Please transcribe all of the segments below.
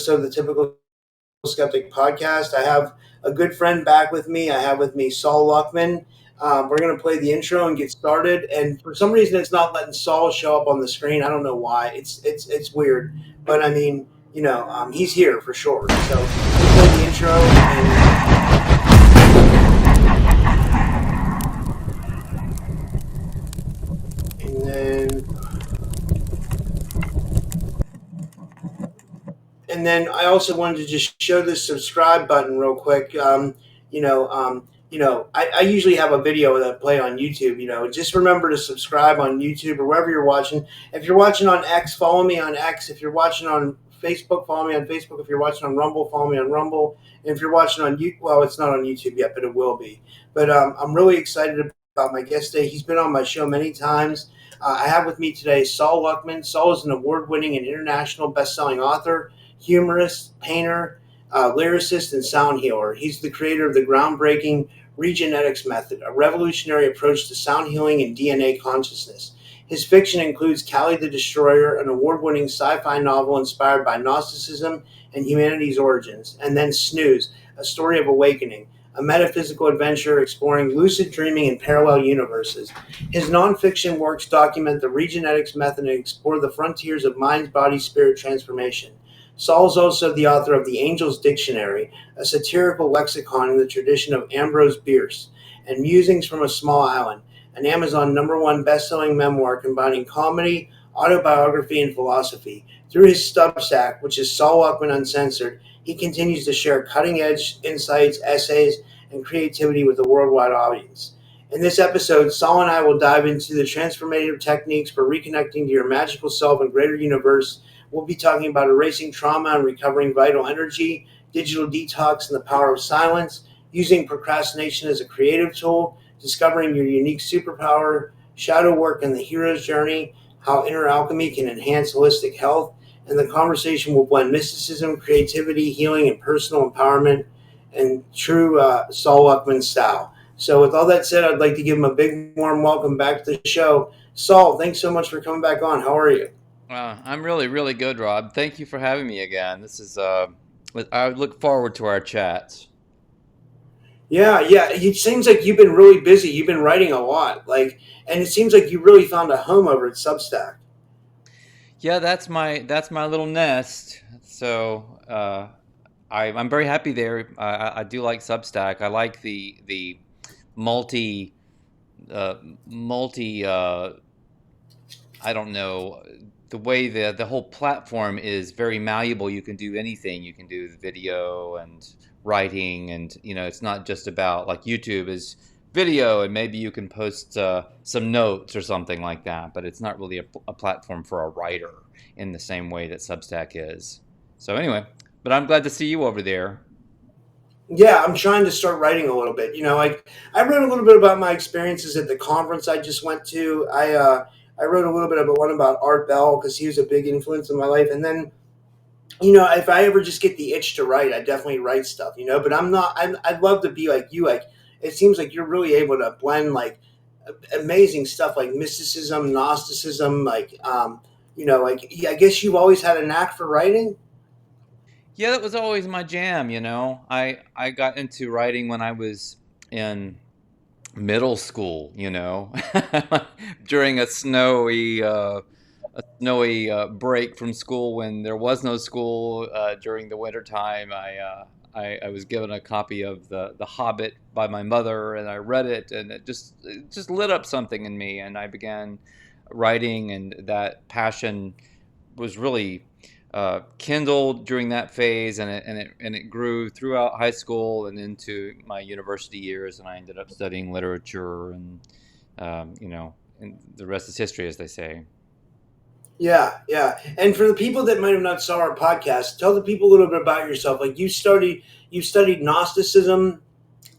episode of the Typical Skeptic podcast. I have a good friend back with me. I have with me Saul Luckman. We're going to play the intro and get started. And for some reason, it's not letting Saul show up on the screen. I don't know why. It's weird. But I mean, he's here for sure. So we'll play the intro and then. And then I also wanted to just show this subscribe button real quick. I usually have a video that I play on YouTube. Just remember to subscribe on YouTube or wherever you're watching. If you're watching on X, follow me on X. If you're watching on Facebook, follow me on Facebook. If you're watching on Rumble, follow me on Rumble. And if you're watching on YouTube, well, it's not on YouTube yet, but it will be. But I'm really excited about my guest today. He's been on my show many times. I have with me today Saul Luckman. Saul is an award-winning and international best-selling author, humorist, painter, lyricist, and sound healer. He's the creator of the groundbreaking regenetics method, a revolutionary approach to sound healing and DNA consciousness. His fiction includes Kali the Destroyer, an award-winning sci-fi novel inspired by Gnosticism and humanity's origins, and then Snooze, a story of awakening, a metaphysical adventure exploring lucid dreaming in parallel universes. His nonfiction works document the regenetics method and explore the frontiers of mind, body, spirit transformation. Saul is also the author of The Angel's Dictionary, a satirical lexicon in the tradition of Ambrose Bierce, and Musings from a Small Island, an Amazon #1 best-selling memoir combining comedy, autobiography, and philosophy. Through his Substack, which is Saul Luckman Uncensored, he continues to share cutting-edge insights, essays, and creativity with a worldwide audience. In this episode, Saul and I will dive into the transformative techniques for reconnecting to your magical self and greater universe. We'll be talking about erasing trauma and recovering vital energy, digital detox and the power of silence, using procrastination as a creative tool, discovering your unique superpower, shadow work and the hero's journey, how inner alchemy can enhance holistic health, and the conversation will blend mysticism, creativity, healing, and personal empowerment and true Saul Luckman style. So with all that said, I'd like to give him a big warm welcome back to the show. Saul, thanks so much for coming back on. How are you? I'm really, really good, Rob. Thank you for having me again. This is, I look forward to our chats. Yeah. It seems like you've been really busy. You've been writing a lot, and it seems like you really found a home over at Substack. Yeah, that's my little nest. So I'm very happy there. I do like Substack. I like the multi I don't know, the way the whole platform is very malleable. You can do anything. You can do video and writing, and it's not just about, like, YouTube is video and maybe you can post some notes or something like that, but it's not really a platform for a writer in the same way that Substack is. So anyway, but I'm glad to see you over there. Yeah, I'm trying to start writing a little bit. I wrote a little bit about my experiences at the conference I just went to. I wrote a little bit about one about Art Bell because he was a big influence in my life. And then, if I ever just get the itch to write, I definitely write stuff. But I'm not. I'd love to be like you. Like, it seems like you're really able to blend like amazing stuff like mysticism, Gnosticism. I guess you've always had a knack for writing. Yeah, that was always my jam. I got into writing when I was in middle school, during a snowy break from school when there was no school during the winter time. I was given a copy of the Hobbit by my mother, and I read it, and it just lit up something in me, and I began writing, and that passion was really kindled during that phase, and it grew throughout high school and into my university years, and I ended up studying literature, and and the rest is history, as they say. Yeah. And for the people that might have not saw our podcast, tell the people a little bit about yourself. Like you studied Gnosticism,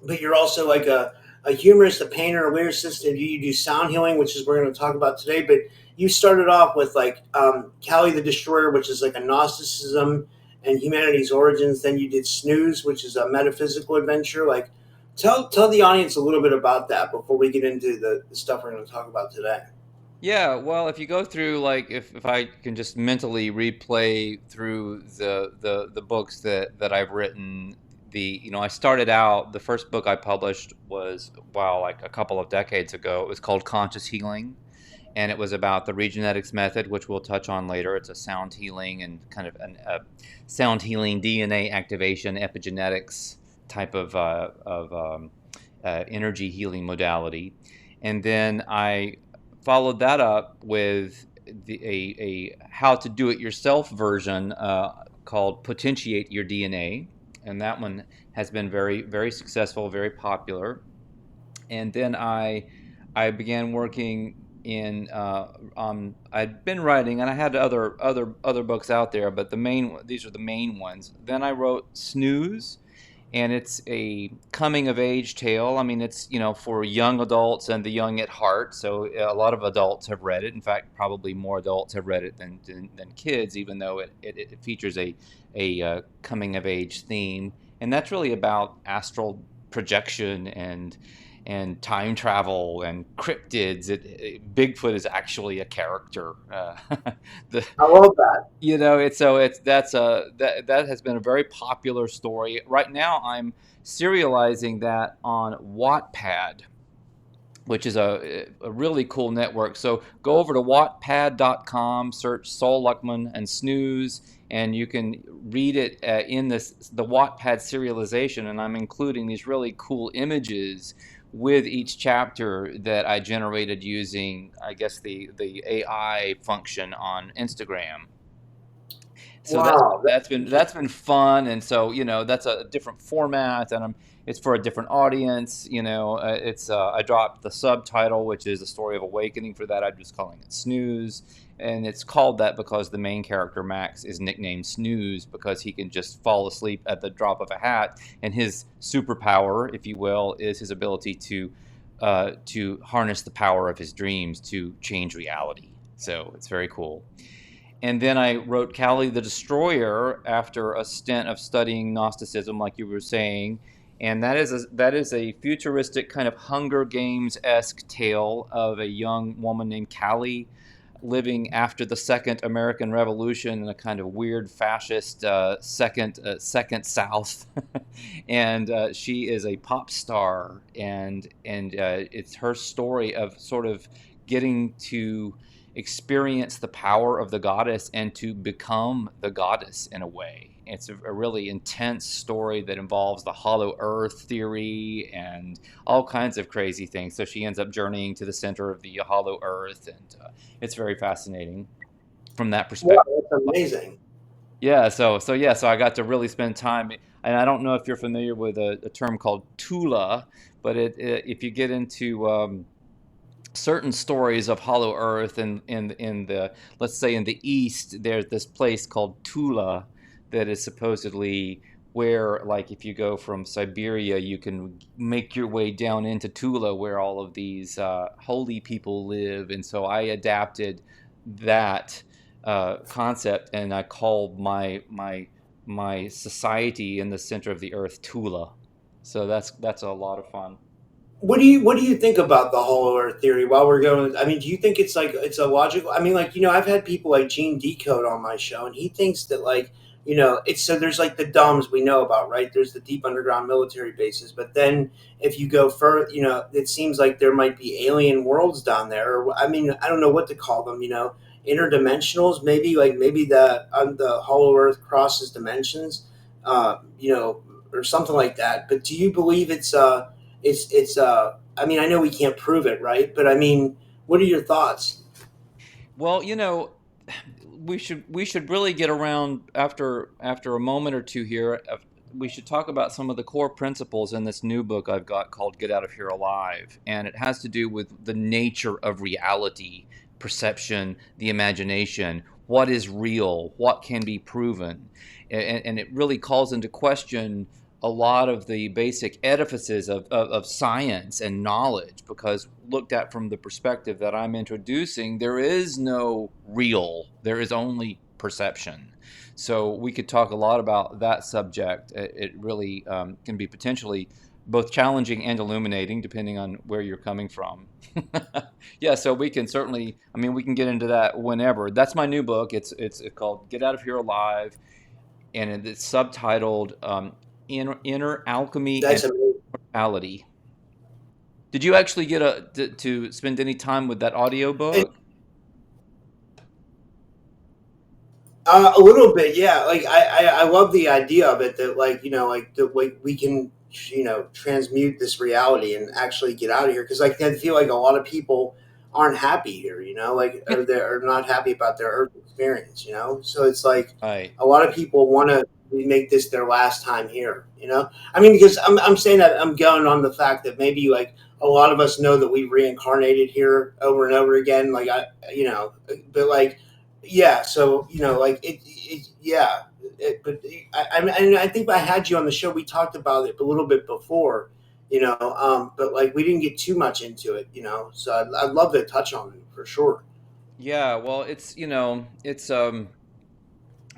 but you're also like a humorist, a painter, a lyricist, and you do sound healing, which is what we're going to talk about today. But you started off with Kali the Destroyer, which is like a Gnosticism and humanity's origins. Then you did Snooze, which is a metaphysical adventure. Like, tell the audience a little bit about that before we get into the stuff we're going to talk about today. Yeah, well, if you go through like if I can just mentally replay through the books that I've written, I started out, the first book I published was, wow, like a couple of decades ago. It was called Conscious Healing, and it was about the Regenetics method, which we'll touch on later. It's a sound healing and kind of a sound healing DNA activation epigenetics type of energy healing modality. And then I followed that up with a how to do it yourself version called Potentiate Your DNA, and that one has been very very successful, very popular. And then I began working in I'd been writing, and I had other books out there, but these are the main ones. Then I wrote Snooze, and it's a coming of age tale. I mean, it's for young adults and the young at heart. So a lot of adults have read it. In fact, probably more adults have read it than kids, even though it features a coming of age theme. And that's really about astral projection and time travel and cryptids. Bigfoot is actually a character. The I love that. it's so it's that's a that has been a very popular story. Right now, I'm serializing that on Wattpad, which is a really cool network. So go over to wattpad.com, search Saul Luckman and Snooze, and you can read it in the Wattpad serialization. And I'm including these really cool images with each chapter that I generated using, I guess, the AI function on Instagram. So Wow, that's been fun, and so that's a different format, and it's for a different audience. It's I dropped the subtitle, which is a story of awakening. For that, I'm just calling it Snooze, and it's called that because the main character Max is nicknamed Snooze because he can just fall asleep at the drop of a hat, and his superpower, if you will, is his ability to harness the power of his dreams to change reality. So it's very cool. And then I wrote Kali the Destroyer after a stint of studying Gnosticism, like you were saying. And that is a futuristic kind of Hunger Games esque tale of a young woman named Kali living after the Second American Revolution in a kind of weird fascist second South, and she is a pop star, and it's her story of sort of getting to experience the power of the goddess and to become the goddess in a way. It's a really intense story that involves the hollow earth theory and all kinds of crazy things. So she ends up journeying to the center of the hollow earth, and it's very fascinating from that wow, perspective. that's amazing. Yeah, so I got to really spend time, and I don't know if you're familiar with a term called Tula, but if you get into certain stories of Hollow Earth and in the, let's say, in the East, there's this place called Tula that is supposedly where, like, if you go from Siberia, you can make your way down into Tula where all of these holy people live. And so I adapted that concept, and I called my society in the center of the earth Tula. So that's a lot of fun. What do you think about the hollow earth theory while we're going? I mean, do you think it's like it's a logical? I mean, like, I've had people like Gene Decode on my show, and he thinks that, like, it's, so there's like the dumbs we know about, right? There's the deep underground military bases, but then if you go further, it seems like there might be alien worlds down there. Or, I mean, I don't know what to call them. Interdimensionals, maybe, like maybe the hollow earth crosses dimensions, or something like that. But do you believe it's I mean, I know we can't prove it, right? But I mean, what are your thoughts? Well, we should really get around after a moment or two here. We should talk about some of the core principles in this new book I've got called Get Out of Here Alive, and it has to do with the nature of reality, perception, the imagination, what is real, what can be proven, and it really calls into question a lot of the basic edifices of science and knowledge, because looked at from the perspective that I'm introducing, there is no real, there is only perception. So we could talk a lot about that subject. It really can be potentially both challenging and illuminating, depending on where you're coming from. Yeah, so we can certainly, I mean, we can get into that whenever. That's my new book. It's called Get Out of Here Alive, and it's subtitled Inner Alchemy and That's amazing. Mortality. Did you actually get to spend any time with that audio And, book? a little bit, yeah. Like I love the idea of it that like like the way we can transmute this reality and actually get out of here because like I feel like a lot of people aren't happy here, like Yeah. or they're not happy about their Earth experience, so it's like Right. a lot of people want to make this their last time here. I mean, because I'm saying that I'm going on the fact that maybe like a lot of us know that we reincarnated here over and over again, like but like yeah, so like yeah, but I think I had you on the show. We talked about it a little bit before, but like we didn't get too much into it. So I'd love to touch on it for sure. Yeah, well, it's I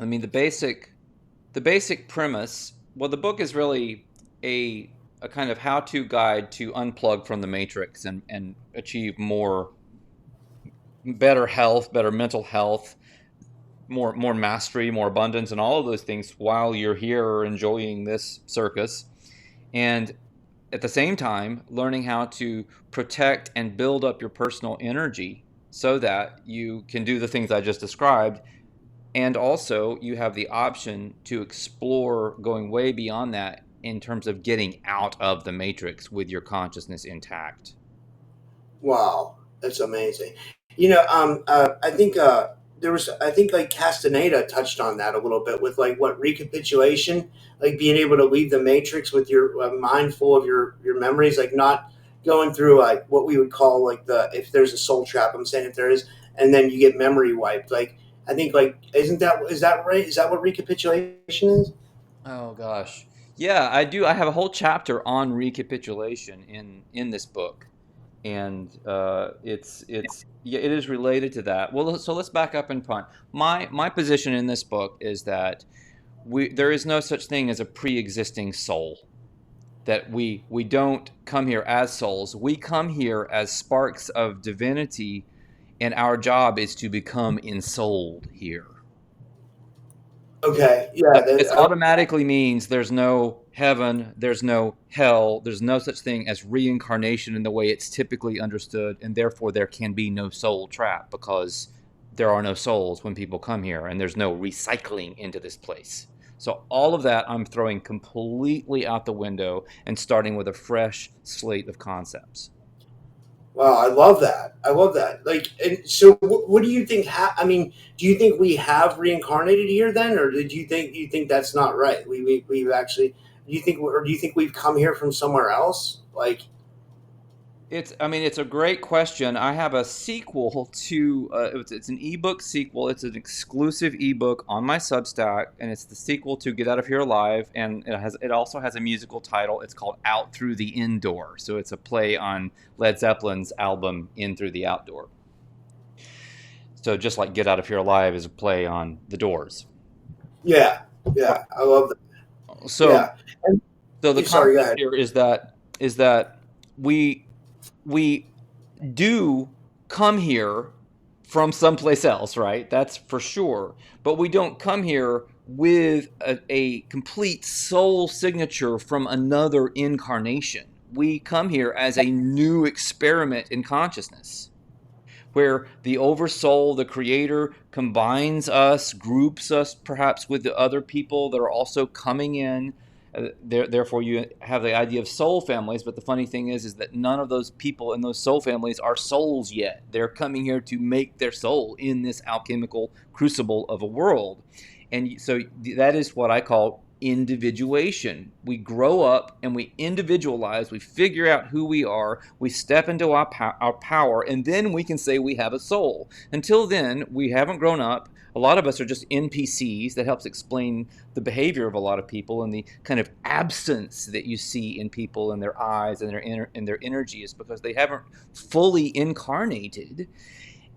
mean the basic premise, well, the book is really a kind of how-to guide to unplug from the matrix and achieve better health, better mental health, more mastery, more abundance, and all of those things while you're here enjoying this circus. And at the same time, learning how to protect and build up your personal energy so that you can do the things I just described. And also, you have the option to explore going way beyond that in terms of getting out of the matrix with your consciousness intact. Wow, that's amazing. I think there was, I think like Castaneda touched on that a little bit with like what recapitulation, like being able to leave the matrix with your mind full of your memories, like not going through like what we would call like the if there's a soul trap. I'm saying if there is, and then you get memory wiped. Like I think like is that right? Is that what recapitulation is? Oh gosh. Yeah, I do. I have a whole chapter on recapitulation in this book. And it's yeah, it is related to that. Well, so let's back up and front. My position in this book is that there is no such thing as a pre-existing soul. That we don't come here as souls. We come here as sparks of divinity, and our job is to become ensouled here. Okay, So yeah, this automatically means there's no heaven, there's no hell, there's no such thing as reincarnation in the way it's typically understood, and therefore there can be no soul trap because there are no souls when people come here, and there's no recycling into this place. So all of that I'm throwing completely out the window and starting with a fresh slate of concepts. Wow, I love that. I love that. Like, and so what do you think? I mean, do you think we have reincarnated here then, or did you think that's not right? We've actually. Do you think, or do you think we've come here from somewhere else? Like, I mean, it's a great question. I have a sequel to, it's an ebook sequel. It's an exclusive ebook on my Substack, and it's the sequel to Get Out of Here Alive, and it also has a musical title. It's called Out Through the Indoor. So it's a play on Led Zeppelin's album In Through the Outdoor. So just like Get Out of Here Alive is a play on The Doors. yeah, yeah, I love that. So Yeah, and so the sorry, go concept ahead. here is that we we do come here from someplace else, right? That's for sure. But we don't come here with a complete soul signature from another incarnation. We come here as a new experiment in consciousness where the oversoul, the creator, combines us, groups us perhaps with the other people that are also coming in. Therefore, you have the idea of soul families. But the funny thing is that none of those people in those soul families are souls yet. They're coming here to make their soul in this alchemical crucible of a world. And so that is what I call individuation. We grow up and we individualize, we figure out who we are, we step into our power, and then we can say we have a soul. Until then, we haven't grown up. A lot of us are just NPCs. That helps explain the behavior of a lot of people and the kind of absence that you see in people in their eyes and their energy is because they haven't fully incarnated.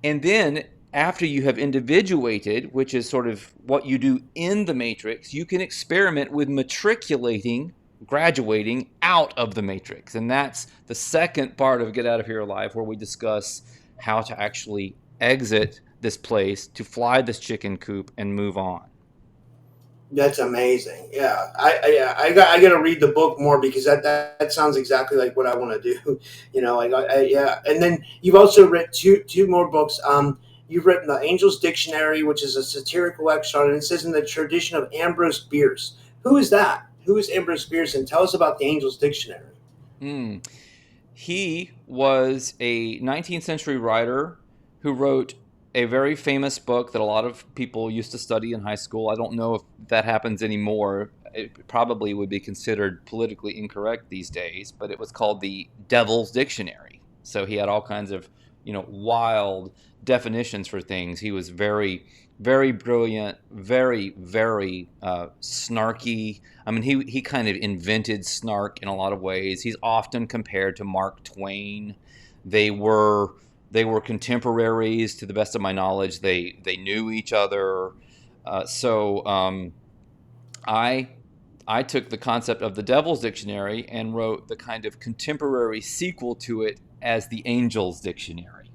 And then after you have individuated, which is sort of what you do in the matrix, you can experiment with matriculating graduating out of the matrix. And that's the second part of Get Out of Here Alive, where we discuss how to actually exit this place, to fly this chicken coop and move on. That's amazing. Yeah, I got to read the book more because that sounds exactly like what I want to do. Yeah. And then you've also written two more books. You've written the Angel's Dictionary, which is a satirical excerpt, and it says in the tradition of Ambrose Bierce. Who is that? Who is Ambrose Bierce? And tell us about the Angel's Dictionary. Hmm. He was a 19th century writer who wrote a very famous book that a lot of people used to study in high school. I don't know if that happens anymore. It probably would be considered politically incorrect these days, but it was called the Devil's Dictionary. So he had all kinds of, wild definitions for things. He was very, very brilliant, very, very snarky. I mean, he kind of invented snark in a lot of ways. He's often compared to Mark Twain. They were they were contemporaries, to the best of my knowledge. They knew each other. So I I took the concept of the Devil's Dictionary and wrote the kind of contemporary sequel to it as the Angel's Dictionary.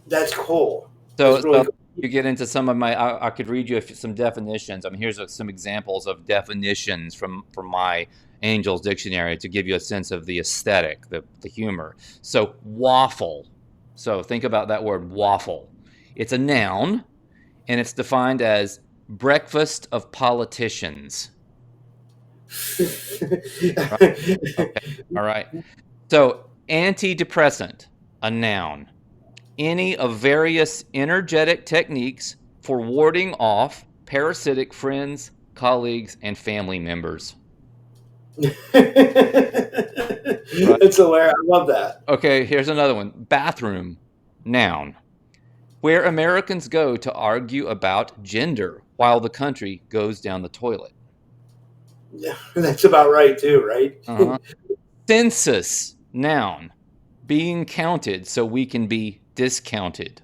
That's cool. So, That's really so cool. you get into some of my, I could read you some definitions. I mean, here's some examples of definitions from my Angel's Dictionary to give you a sense of the aesthetic, the humor. So, waffle. So, think about that word, waffle. It's a noun, and it's defined as breakfast of politicians. Right? Okay. All right. So, antidepressant, a noun. Any of various energetic techniques for warding off parasitic friends, colleagues, and family members. Right. It's hilarious. I love that. Okay, here's another one. Bathroom, noun. Where Americans go to argue about gender while the country goes down the toilet. Yeah, that's about right too, right? Uh-huh. Census, noun. Being counted so we can be discounted.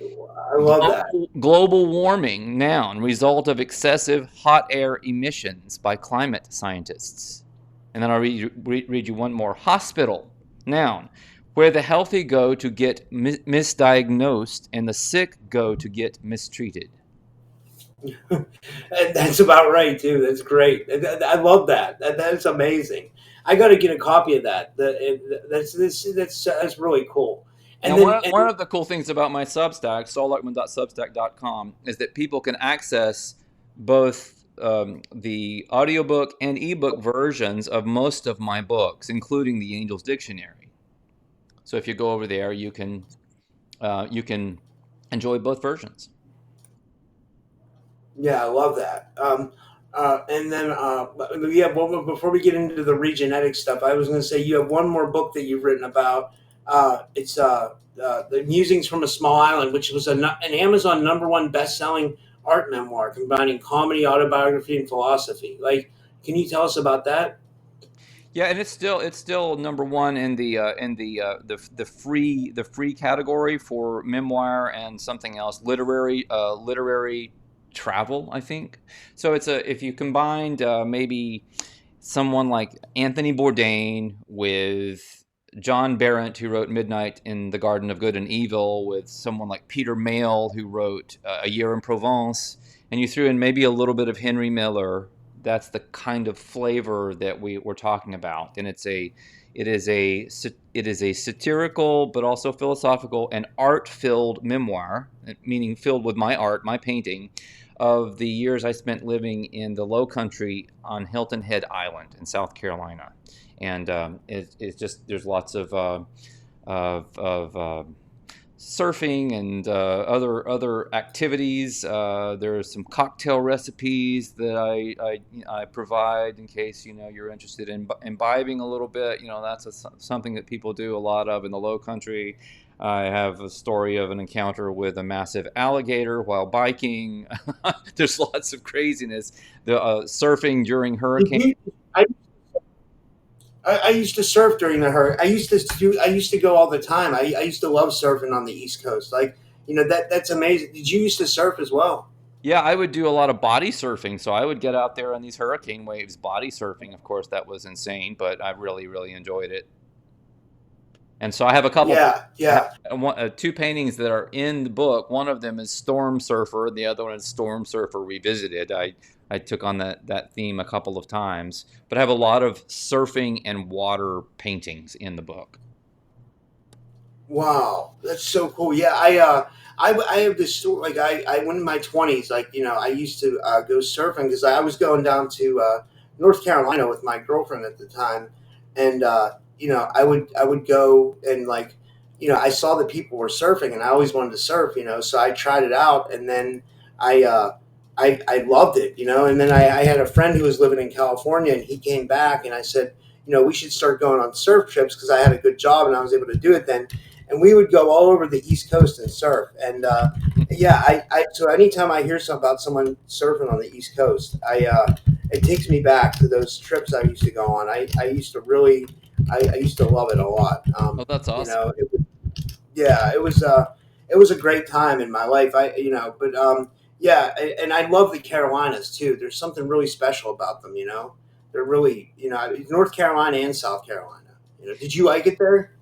I love that. Global warming, noun, result of excessive hot air emissions by climate scientists. And then I'll read you one more. Hospital, noun, where the healthy go to get misdiagnosed and the sick go to get mistreated. That's about right too. That's great. I love that. That is amazing. I got to get a copy of that. That's really cool. And Now, then one of the cool things about my Substack, saulluckman.substack.com, is that people can access both the audiobook and ebook versions of most of my books, including the Angel's Dictionary. So if you go over there, you can enjoy both versions. yeah, I love that. And then yeah, well, before we get into the regenetic stuff, I was going to say you have one more book that you've written about. It's the Musings from a Small Island, which was an Amazon #1 best-selling art memoir combining comedy, autobiography, and philosophy. Like, can you tell us about that? Yeah, and it's still number one in the free category for memoir and something else, literary travel, I think. So if you combined maybe someone like Anthony Bourdain with John Berendt, who wrote Midnight in the Garden of Good and Evil, with someone like Peter Mayle, who wrote A Year in Provence, and you threw in maybe a little bit of Henry Miller, that's the kind of flavor that we're talking about. And it is a satirical but also philosophical and art-filled memoir, meaning filled with my art, my painting, of the years I spent living in the Low Country on Hilton Head Island in South Carolina. And it's just, there's lots of surfing and other activities. There's some cocktail recipes that I provide in case you're interested in imbibing a little bit. That's something that people do a lot of in the Low Country. I have a story of an encounter with a massive alligator while biking. There's lots of craziness. The surfing during hurricane. I, I used to surf during the hurricane. I used to go all the time. I used to love surfing on the East Coast. Like, that's amazing. Did you used to surf as well? Yeah, I would do a lot of body surfing. So I would get out there on these hurricane waves, body surfing. Of course, that was insane, but I really, really enjoyed it. And so I have a couple, Yeah, yeah. two paintings that are in the book. One of them is Storm Surfer, and the other one is Storm Surfer Revisited. I took on that theme a couple of times, but I have a lot of surfing and water paintings in the book. Wow, that's so cool. Yeah, I have this story. Like I went in my 20s. Like I used to go surfing because I was going down to North Carolina with my girlfriend at the time, and I would go and like I saw that people were surfing, and I always wanted to surf. So I tried it out, and then I uh, I loved it. And then I had a friend who was living in California, and he came back, and I said, we should start going on surf trips because I had a good job and I was able to do it then, and we would go all over the East Coast and surf. And yeah, so anytime I hear something about someone surfing on the East Coast, it takes me back to those trips I used to go on. I used to really, I used to love it a lot. Oh, that's awesome. Yeah, it was a great time in my life. But yeah, and I love the Carolinas too. There's something really special about them. They're really, North Carolina and South Carolina. Did you like it there?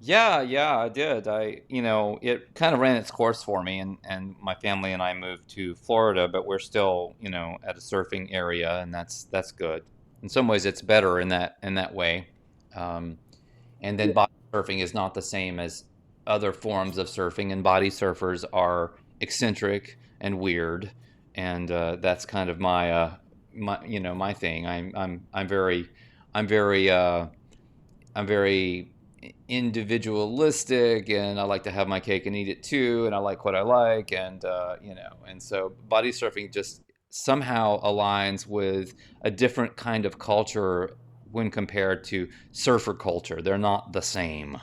Yeah, yeah, I did. It kind of ran its course for me, and my family and I moved to Florida, but we're still, at a surfing area, and that's good. In some ways, it's better in that way. Um, and then body surfing is not the same as other forms of surfing, and body surfers are eccentric and weird, and that's kind of my thing. I'm very individualistic, and I like to have my cake and eat it too, and I like what I like, and so body surfing just somehow aligns with a different kind of culture when compared to surfer culture. They're not the same.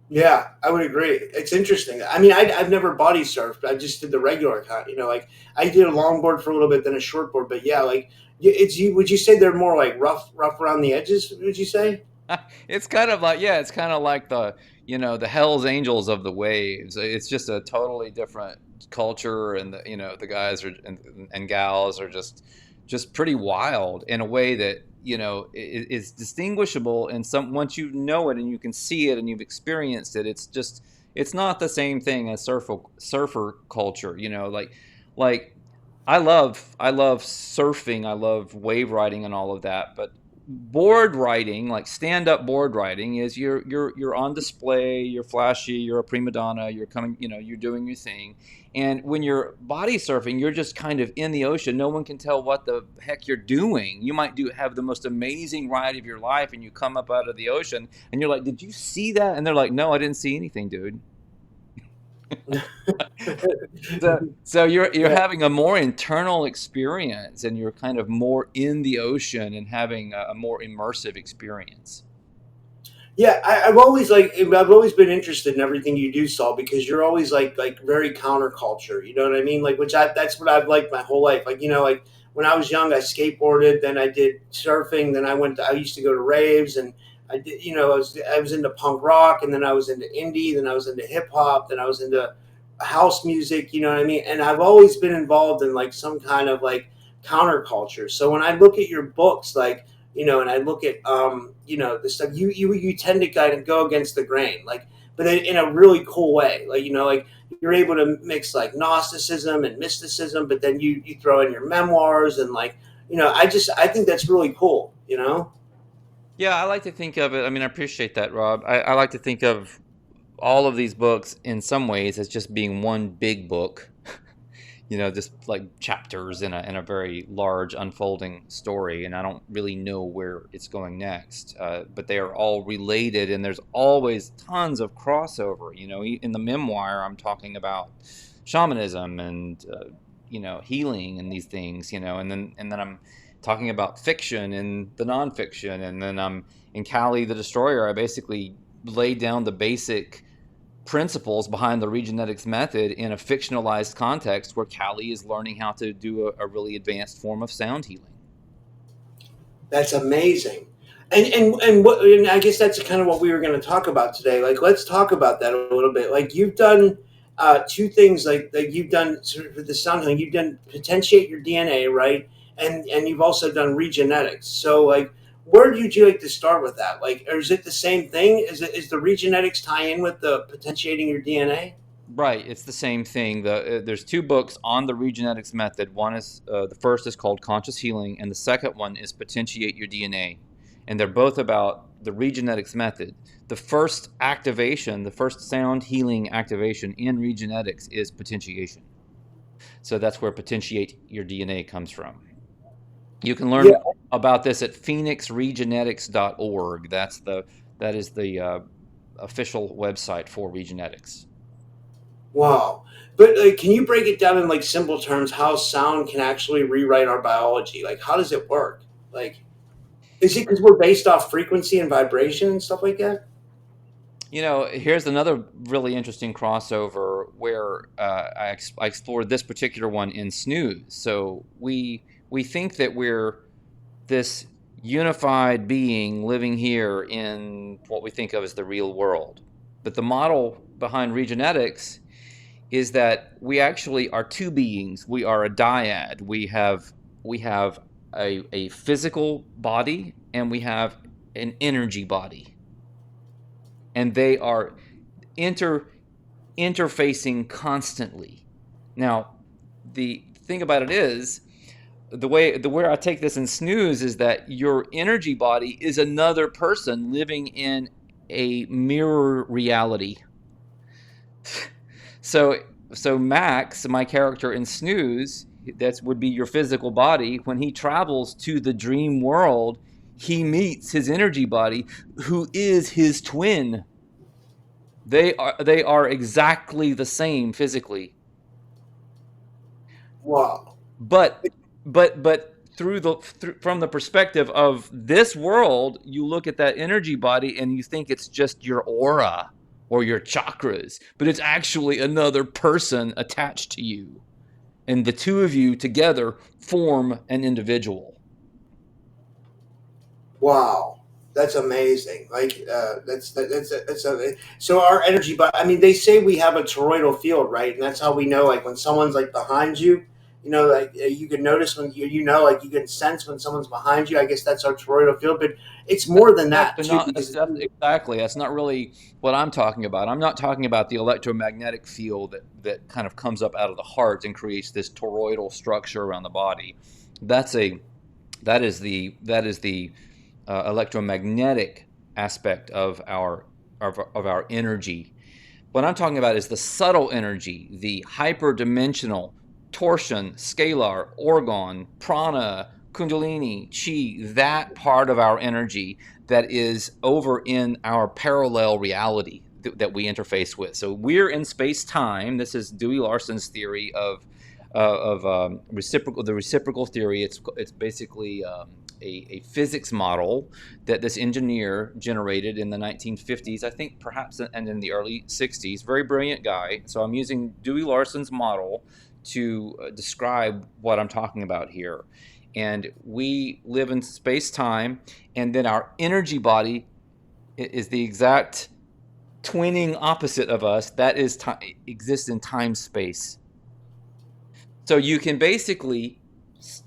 Yeah, I would agree. It's interesting. I mean, I've never body surfed. I just did the regular kind. Like I did a longboard for a little bit, then a shortboard. But yeah, like it's you. Would you say they're more like rough around the edges? Would you say? It's kind of like, yeah, it's kind of like the Hell's Angels of the waves. It's just a totally different culture, and the guys are and gals are just pretty wild in a way that is distinguishable. And some once you know it and you can see it and you've experienced it, it's not the same thing as surfer culture. Like I love surfing, I love wave riding and all of that, but board riding, like stand up board riding, is you're on display, you're flashy, you're a prima donna, you're coming, you're doing your thing. And when you're body surfing, you're just kind of in the ocean. No one can tell what the heck you're doing. You might do have the most amazing ride of your life, and you come up out of the ocean and you're like, "Did you see that?" And they're like, "No, I didn't see anything, dude." So you're Yeah. having a more internal experience, and you're kind of more in the ocean and having a more immersive experience. Yeah, I've always been interested in everything you do, Saul, because you're always like very counterculture. You know what I mean? Like, that's what I've liked my whole life. Like, like when I was young, I skateboarded, then I did surfing, then I used to go to raves, and I did, I was into punk rock, and then I was into indie, then I was into hip hop, then I was into house music. You know what I mean? And I've always been involved in like some kind of like counterculture. So when I look at your books, like and I look at the stuff you tend to kind of go against the grain, like, but in a really cool way, like like you're able to mix like Gnosticism and mysticism, but then you throw in your memoirs and like I think that's really cool. Yeah, I like to think of it. I mean, I appreciate that, Rob. I like to think of all of these books in some ways as just being one big book, just like chapters in a very large unfolding story, and I don't really know where it's going next. But they are all related, and there's always tons of crossover. In the memoir, I'm talking about shamanism and healing and these things. And then I'm talking about fiction and the nonfiction, and then I'm in Cali the Destroyer. I basically laid down the basic principles behind the regenetics method in a fictionalized context where Callie is learning how to do a really advanced form of sound healing. That's amazing. And I guess that's kind of what we were going to talk about today. Like, let's talk about that a little bit. Like, you've done two things. Like you've done sort of for the sound healing. You've done potentiate your DNA, right? And you've also done regenetics. So, like, where would you like to start with that? Like, or is it the same thing? Is the regenetics tie in with the potentiating your DNA? Right, it's the same thing. There's two books on the regenetics method. One is the first is called Conscious Healing, and the second one is Potentiate Your DNA, and they're both about the regenetics method. The first activation, the first sound healing activation in regenetics is potentiation. So that's where Potentiate Your DNA comes from. You can learn Yeah. more about this at phoenixregenetics.org. That is the official website for regenetics. Wow. But like, can you break it down in like simple terms how sound can actually rewrite our biology? Like, how does it work? Like, is it because we're based off frequency and vibration and stuff like that? You know, here's another really interesting crossover where I explored this particular one in snooze. So we think that we're this unified being living here in what we think of as the real world, but the model behind regenetics is that we actually are two beings. We are a dyad. We have a physical body and we have an energy body, and they are inter interfacing constantly. Now, the thing about it is the way I take this in snooze is that your energy body is another person living in a mirror reality. So so Max, my character in snooze, that would be your physical body. When he travels to the dream world, he meets his energy body, who is his twin. They are exactly the same physically, Wow. but from the perspective of this world, you look at that energy body and you think it's just your aura or your chakras, but it's actually another person attached to you, and the two of you together form an individual. Wow, that's amazing. Like that's a, so our energy. But I mean, they say we have a toroidal field, right? And that's how we know. Like when someone's like behind you, like you can notice when like you can sense when someone's behind you. I guess that's our toroidal field, but it's more than that Actually, too not because exactly. That's not really what I'm talking about. I'm not talking about the electromagnetic field that kind of comes up out of the heart and creates this toroidal structure around the body. That's a that is the electromagnetic aspect of our energy. What I'm talking about is the subtle energy, the hyperdimensional torsion, scalar, orgone, prana, kundalini, chi, that part of our energy that is over in our parallel reality that we interface with. So we're in space time. This is Dewey Larson's theory of reciprocal, the reciprocal theory. It's basically a physics model that this engineer generated in the 1950s, I think, perhaps, and in the early 60s. Very brilliant guy. So I'm using Dewey Larson's model to describe what I'm talking about here. And we live in space time, and then our energy body is the exact twinning opposite of us. That is exists in time space. So you can basically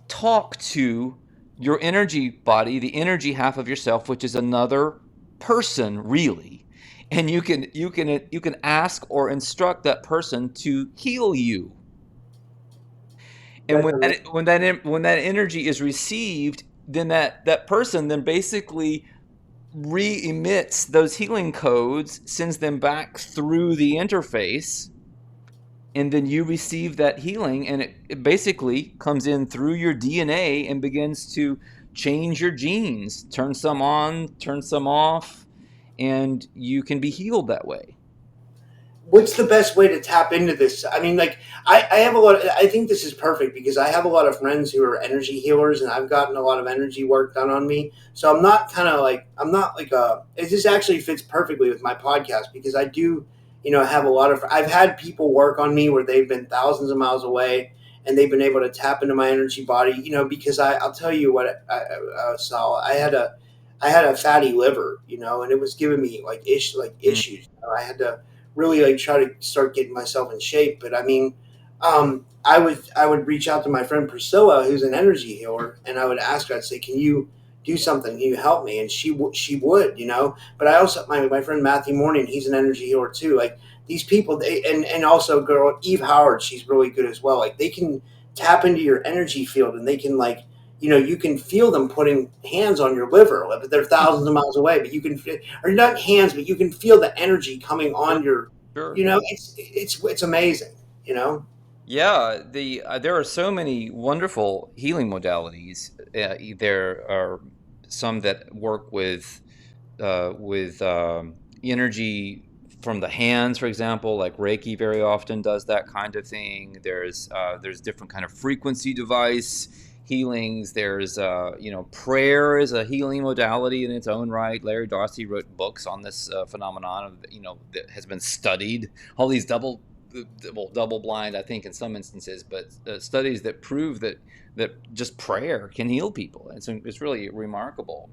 talk to your energy body, the energy half of yourself, which is another person, really. And you can ask or instruct that person to heal you. And that's amazing. when that energy is received, then that person then basically re-emits those healing codes, sends them back through the interface, and then you receive that healing, and it basically comes in through your DNA and begins to change your genes, turn some on, turn some off, and you can be healed that way. What's the best way to tap into this? I mean, like I have a lot of, I think this is perfect because I have a lot of friends who are energy healers and I've gotten a lot of energy work done on me. So I'm not like it just actually fits perfectly with my podcast because I do, have a lot of, I've had people work on me where they've been thousands of miles away and they've been able to tap into my energy body, because I'll tell you what, Sal, I had I had a fatty liver, and it was giving me like Mm, issues. I had to really like try to start getting myself in shape. But I mean, I would reach out to my friend Priscilla, who's an energy healer, and I would ask her. I'd say, "Can you do something? Can you help me?" And she would. But I also my friend Matthew Morning, he's an energy healer too. Like these people, and also girl Eve Howard, she's really good as well. Like they can tap into your energy field, and they can like you can feel them putting hands on your liver, but they're thousands of miles away. But you can feel, or not hands, but you can feel the energy coming sure, on your. sure. It's amazing. You know. Yeah, there are so many wonderful healing modalities. There are some that work with energy from the hands, for example, like Reiki very often does that kind of thing. There's different kind of frequency device healings. There's prayer is a healing modality in its own right. Larry Darcy wrote books on this phenomenon of that has been studied. All these double blind, I think, in some instances, but studies that prove that just prayer can heal people. It's really remarkable.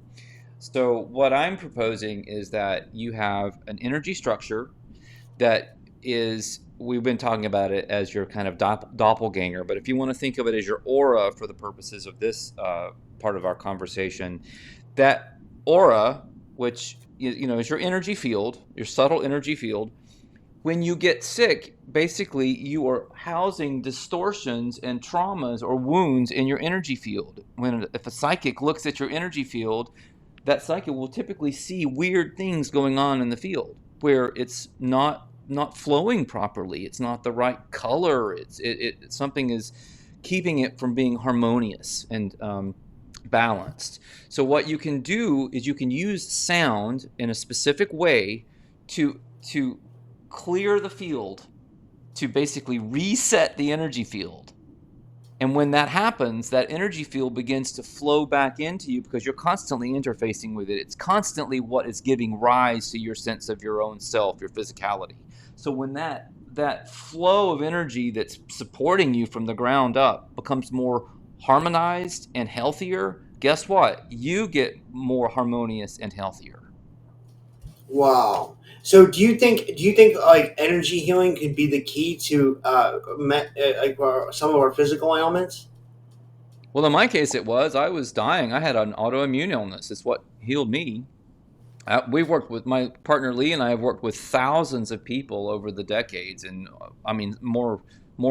So what I'm proposing is that you have an energy structure that is, we've been talking about it as your kind of doppelganger, but if you want to think of it as your aura for the purposes of this part of our conversation, that aura, which is your energy field, your subtle energy field, when you get sick, basically you are housing distortions and traumas or wounds in your energy field. If a psychic looks at your energy field, that psychic will typically see weird things going on in the field where it's not flowing properly. It's not the right color. Something is keeping it from being harmonious and balanced. So what you can do is you can use sound in a specific way to clear the field, to basically reset the energy field. And when that happens, that energy field begins to flow back into you because you're constantly interfacing with it. It's constantly what is giving rise to your sense of your own self, your physicality. So when that flow of energy that's supporting you from the ground up becomes more harmonized and healthier, guess what? You get more harmonious and healthier. Wow. So do you think like energy healing could be the key to some of our physical ailments? Well, in my case, it was. I was dying. I had an autoimmune illness. It's what healed me. We've worked with my partner Lee and I have worked with thousands of people over the decades, and I mean more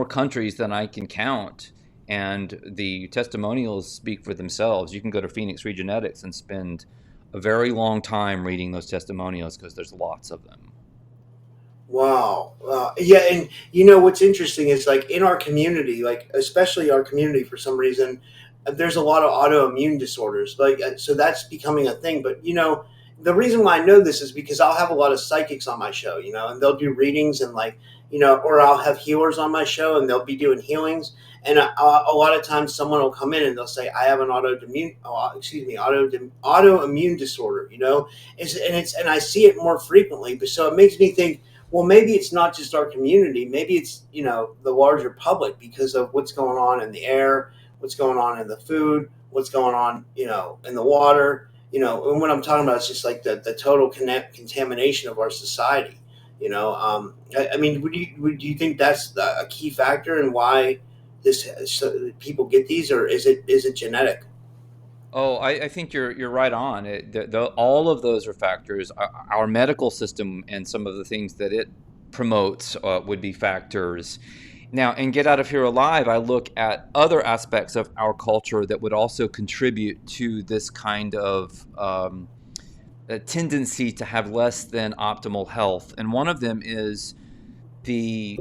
countries than I can count. And the testimonials speak for themselves. You can go to Phoenix Regenetics and spend a very long time reading those testimonials because there's lots of them. Wow. Yeah, and what's interesting is like in our community, like especially our community for some reason, there's a lot of autoimmune disorders. Like so that's becoming a thing. But the reason why I know this is because I'll have a lot of psychics on my show, and they'll do readings and like or I'll have healers on my show and they'll be doing healings. And a lot of times someone will come in and they'll say, "I have an autoimmune disorder," and I see it more frequently. But so it makes me think, well, maybe it's not just our community. Maybe it's the larger public because of what's going on in the air, what's going on in the food, what's going on in the water. And what I'm talking about is just like the total contamination of our society. I mean, do you think that's a key factor in why this so people get these, or is it genetic? Oh, I think you're right on. All of those are factors. Our medical system and some of the things that it promotes would be factors. Now, in Get Out of Here Alive, I look at other aspects of our culture that would also contribute to this kind of a tendency to have less than optimal health. And one of them is the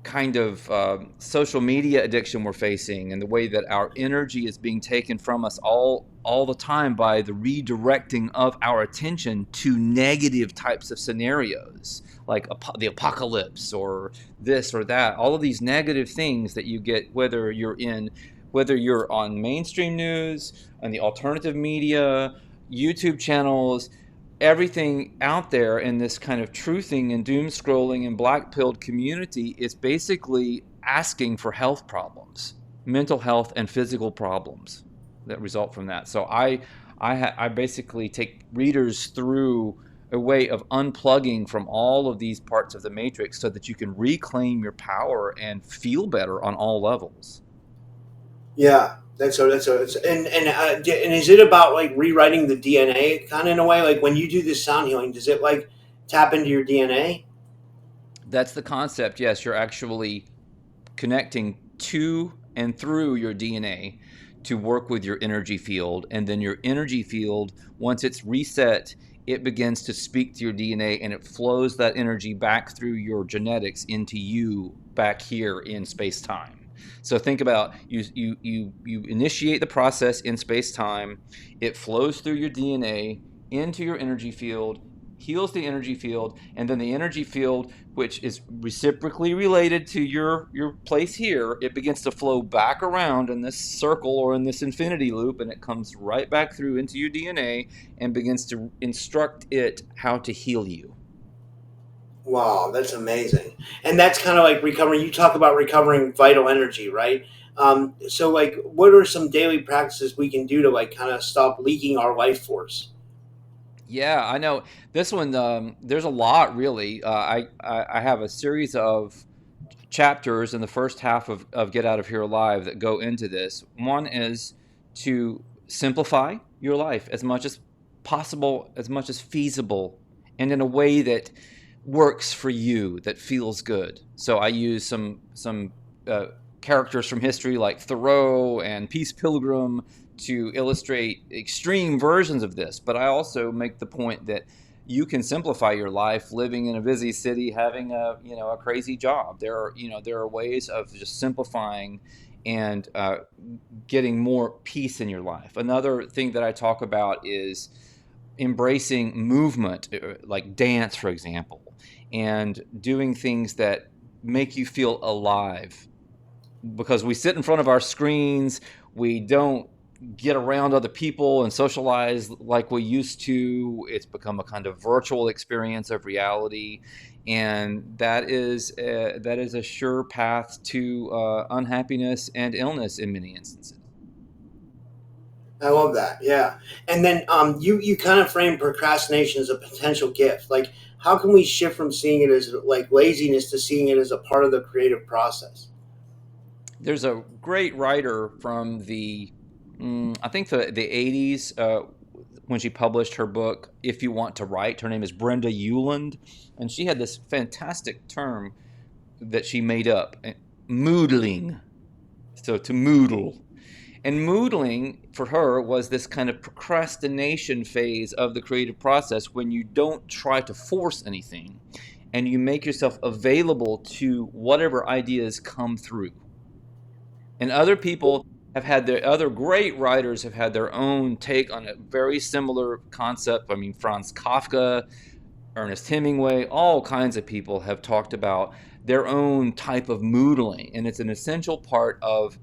kind of social media addiction we're facing, and the way that our energy is being taken from us all the time by the redirecting of our attention to negative types of scenarios like the apocalypse or this or that, all of these negative things that you get, whether you're on mainstream news, on the alternative media, YouTube channels, everything out there in this kind of truthing and doom scrolling and black pilled community is basically asking for health problems, mental health and physical problems that result from that. So I basically take readers through a way of unplugging from all of these parts of the matrix so that you can reclaim your power and feel better on all levels. Yeah, and is it about like rewriting the DNA kind of in a way? Like when you do this sound healing, does it like tap into your DNA? That's the concept. Yes, you're actually connecting to and through your DNA to work with your energy field. And then your energy field, once it's reset, it begins to speak to your DNA and it flows that energy back through your genetics into you back here in space time. So think about you initiate the process in space time, it flows through your DNA into your energy field, heals the energy field, and then the energy field, which is reciprocally related to your place here, it begins to flow back around in this circle or in this infinity loop, and it comes right back through into your DNA and begins to instruct it how to heal you. Wow, that's amazing. And that's kind of like recovering. You talk about recovering vital energy, right? So, like, what are some daily practices we can do to like kind of stop leaking our life force? Yeah, I know this one. There's a lot really. I have a series of chapters in the first half of Get Out of Here Alive that go into this. One is to simplify your life as much as possible, as much as feasible, and in a way that works for you, that feels good. So I use some uh, characters from history like Thoreau and Peace Pilgrim to illustrate extreme versions of this. But I also make the point that you can simplify your life living in a busy city, having a crazy job. There are ways of just simplifying and getting more peace in your life. Another thing that I talk about is embracing movement, like dance, for example, and doing things that make you feel alive. Because we sit in front of our screens, we don't get around other people and socialize like we used to. It's become a kind of virtual experience of reality, and that is a sure path to unhappiness and illness in many instances. I love that. Yeah. And then you kind of frame procrastination as a potential gift. Like, how can we shift from seeing it as like laziness to seeing it as a part of the creative process? There's a great writer from I think the 80s, when she published her book If You Want to Write. Her name is Brenda Euland, and she had this fantastic term that she made up, moodling. So to moodle. And moodling for her was this kind of procrastination phase of the creative process when you don't try to force anything and you make yourself available to whatever ideas come through. And other people have had their other great writers have had their own take on a very similar concept. I mean, Franz Kafka, Ernest Hemingway, all kinds of people have talked about their own type of moodling, and it's an essential part of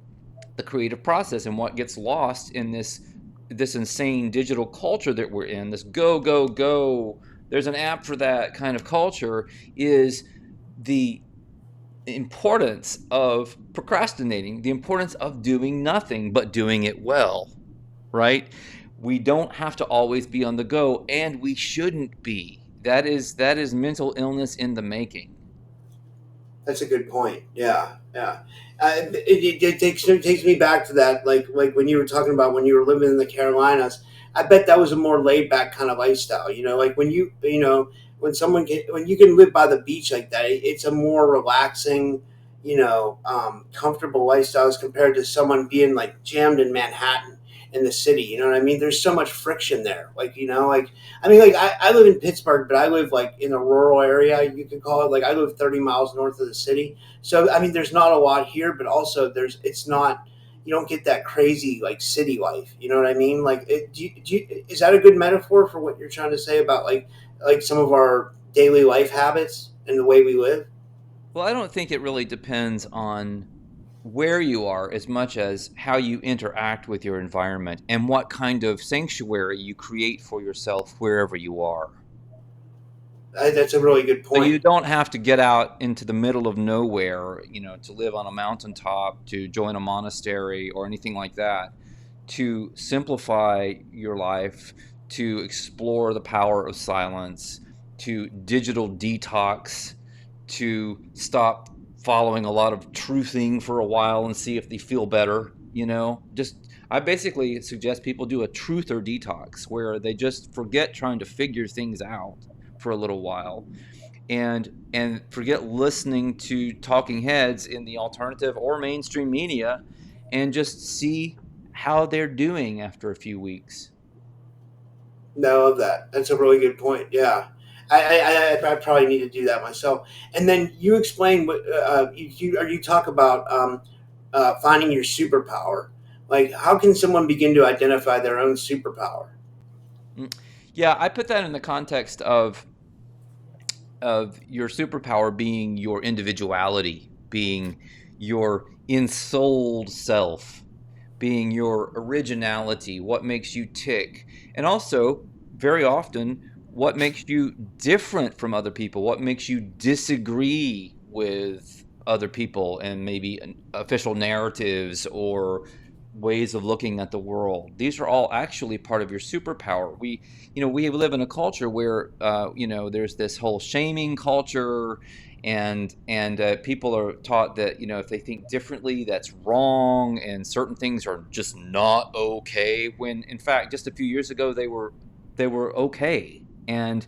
the creative process. And what gets lost in this insane digital culture that we're in, this go go go, there's an app for that kind of culture, is the importance of procrastinating, the importance of doing nothing but doing it well, right? We don't have to always be on the go, and we shouldn't be. That is mental illness in the making. That's a good point. Yeah, yeah. It takes me back to that, like when you were talking about when you were living in the Carolinas. I bet that was a more laid back kind of lifestyle. You know, like when you can live by the beach like that, it's a more relaxing, comfortable lifestyle as compared to someone being like jammed in Manhattan in the city. You know what I mean? There's so much friction there. I live in Pittsburgh, but I live like in a rural area, you could call it. Like I live 30 miles north of the city. So, I mean, there's not a lot here, but also it's not, you don't get that crazy like city life. You know what I mean? Like, is that a good metaphor for what you're trying to say about like some of our daily life habits and the way we live? Well, I don't think it really depends on where you are as much as how you interact with your environment and what kind of sanctuary you create for yourself wherever you are. That's a really good So you point. don't have to get out into the middle of nowhere, to live on a mountaintop, to join a monastery or anything like that. to simplify your life, to explore the power of silence, to digital detox, to stop following a lot of truthing for a while and see if they feel better, just I basically suggest people do a truther detox where they just forget trying to figure things out for a little while and forget listening to talking heads in the alternative or mainstream media and just see how they're doing after a few weeks. No, I love that. That's a really good point. Yeah, I probably need to do that myself. And then you explain what you talk about finding your superpower. Like, how can someone begin to identify their own superpower? Mm. Yeah, I put that in the context of your superpower being your individuality, being your ensouled self, being your originality, what makes you tick, and also very often what makes you different from other people, what makes you disagree with other people and maybe official narratives or ways of looking at the world. These are all actually part of your superpower. We live in a culture where there's this whole shaming culture, and people are taught that if they think differently, that's wrong, and certain things are just not okay. When in fact, just a few years ago, they were okay. And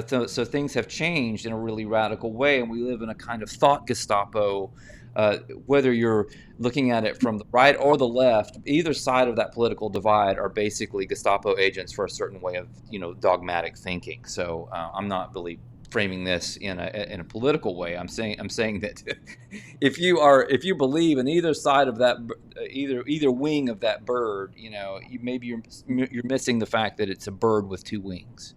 so things have changed in a really radical way, and we live in a kind of thought Gestapo. Whether you're looking at it from the right or the left, either side of that political divide are basically Gestapo agents for a certain way of dogmatic thinking. So I'm not really framing this in a political way. I'm saying that if you believe in either side of that, either wing of that bird, maybe you're missing the fact that it's a bird with two wings.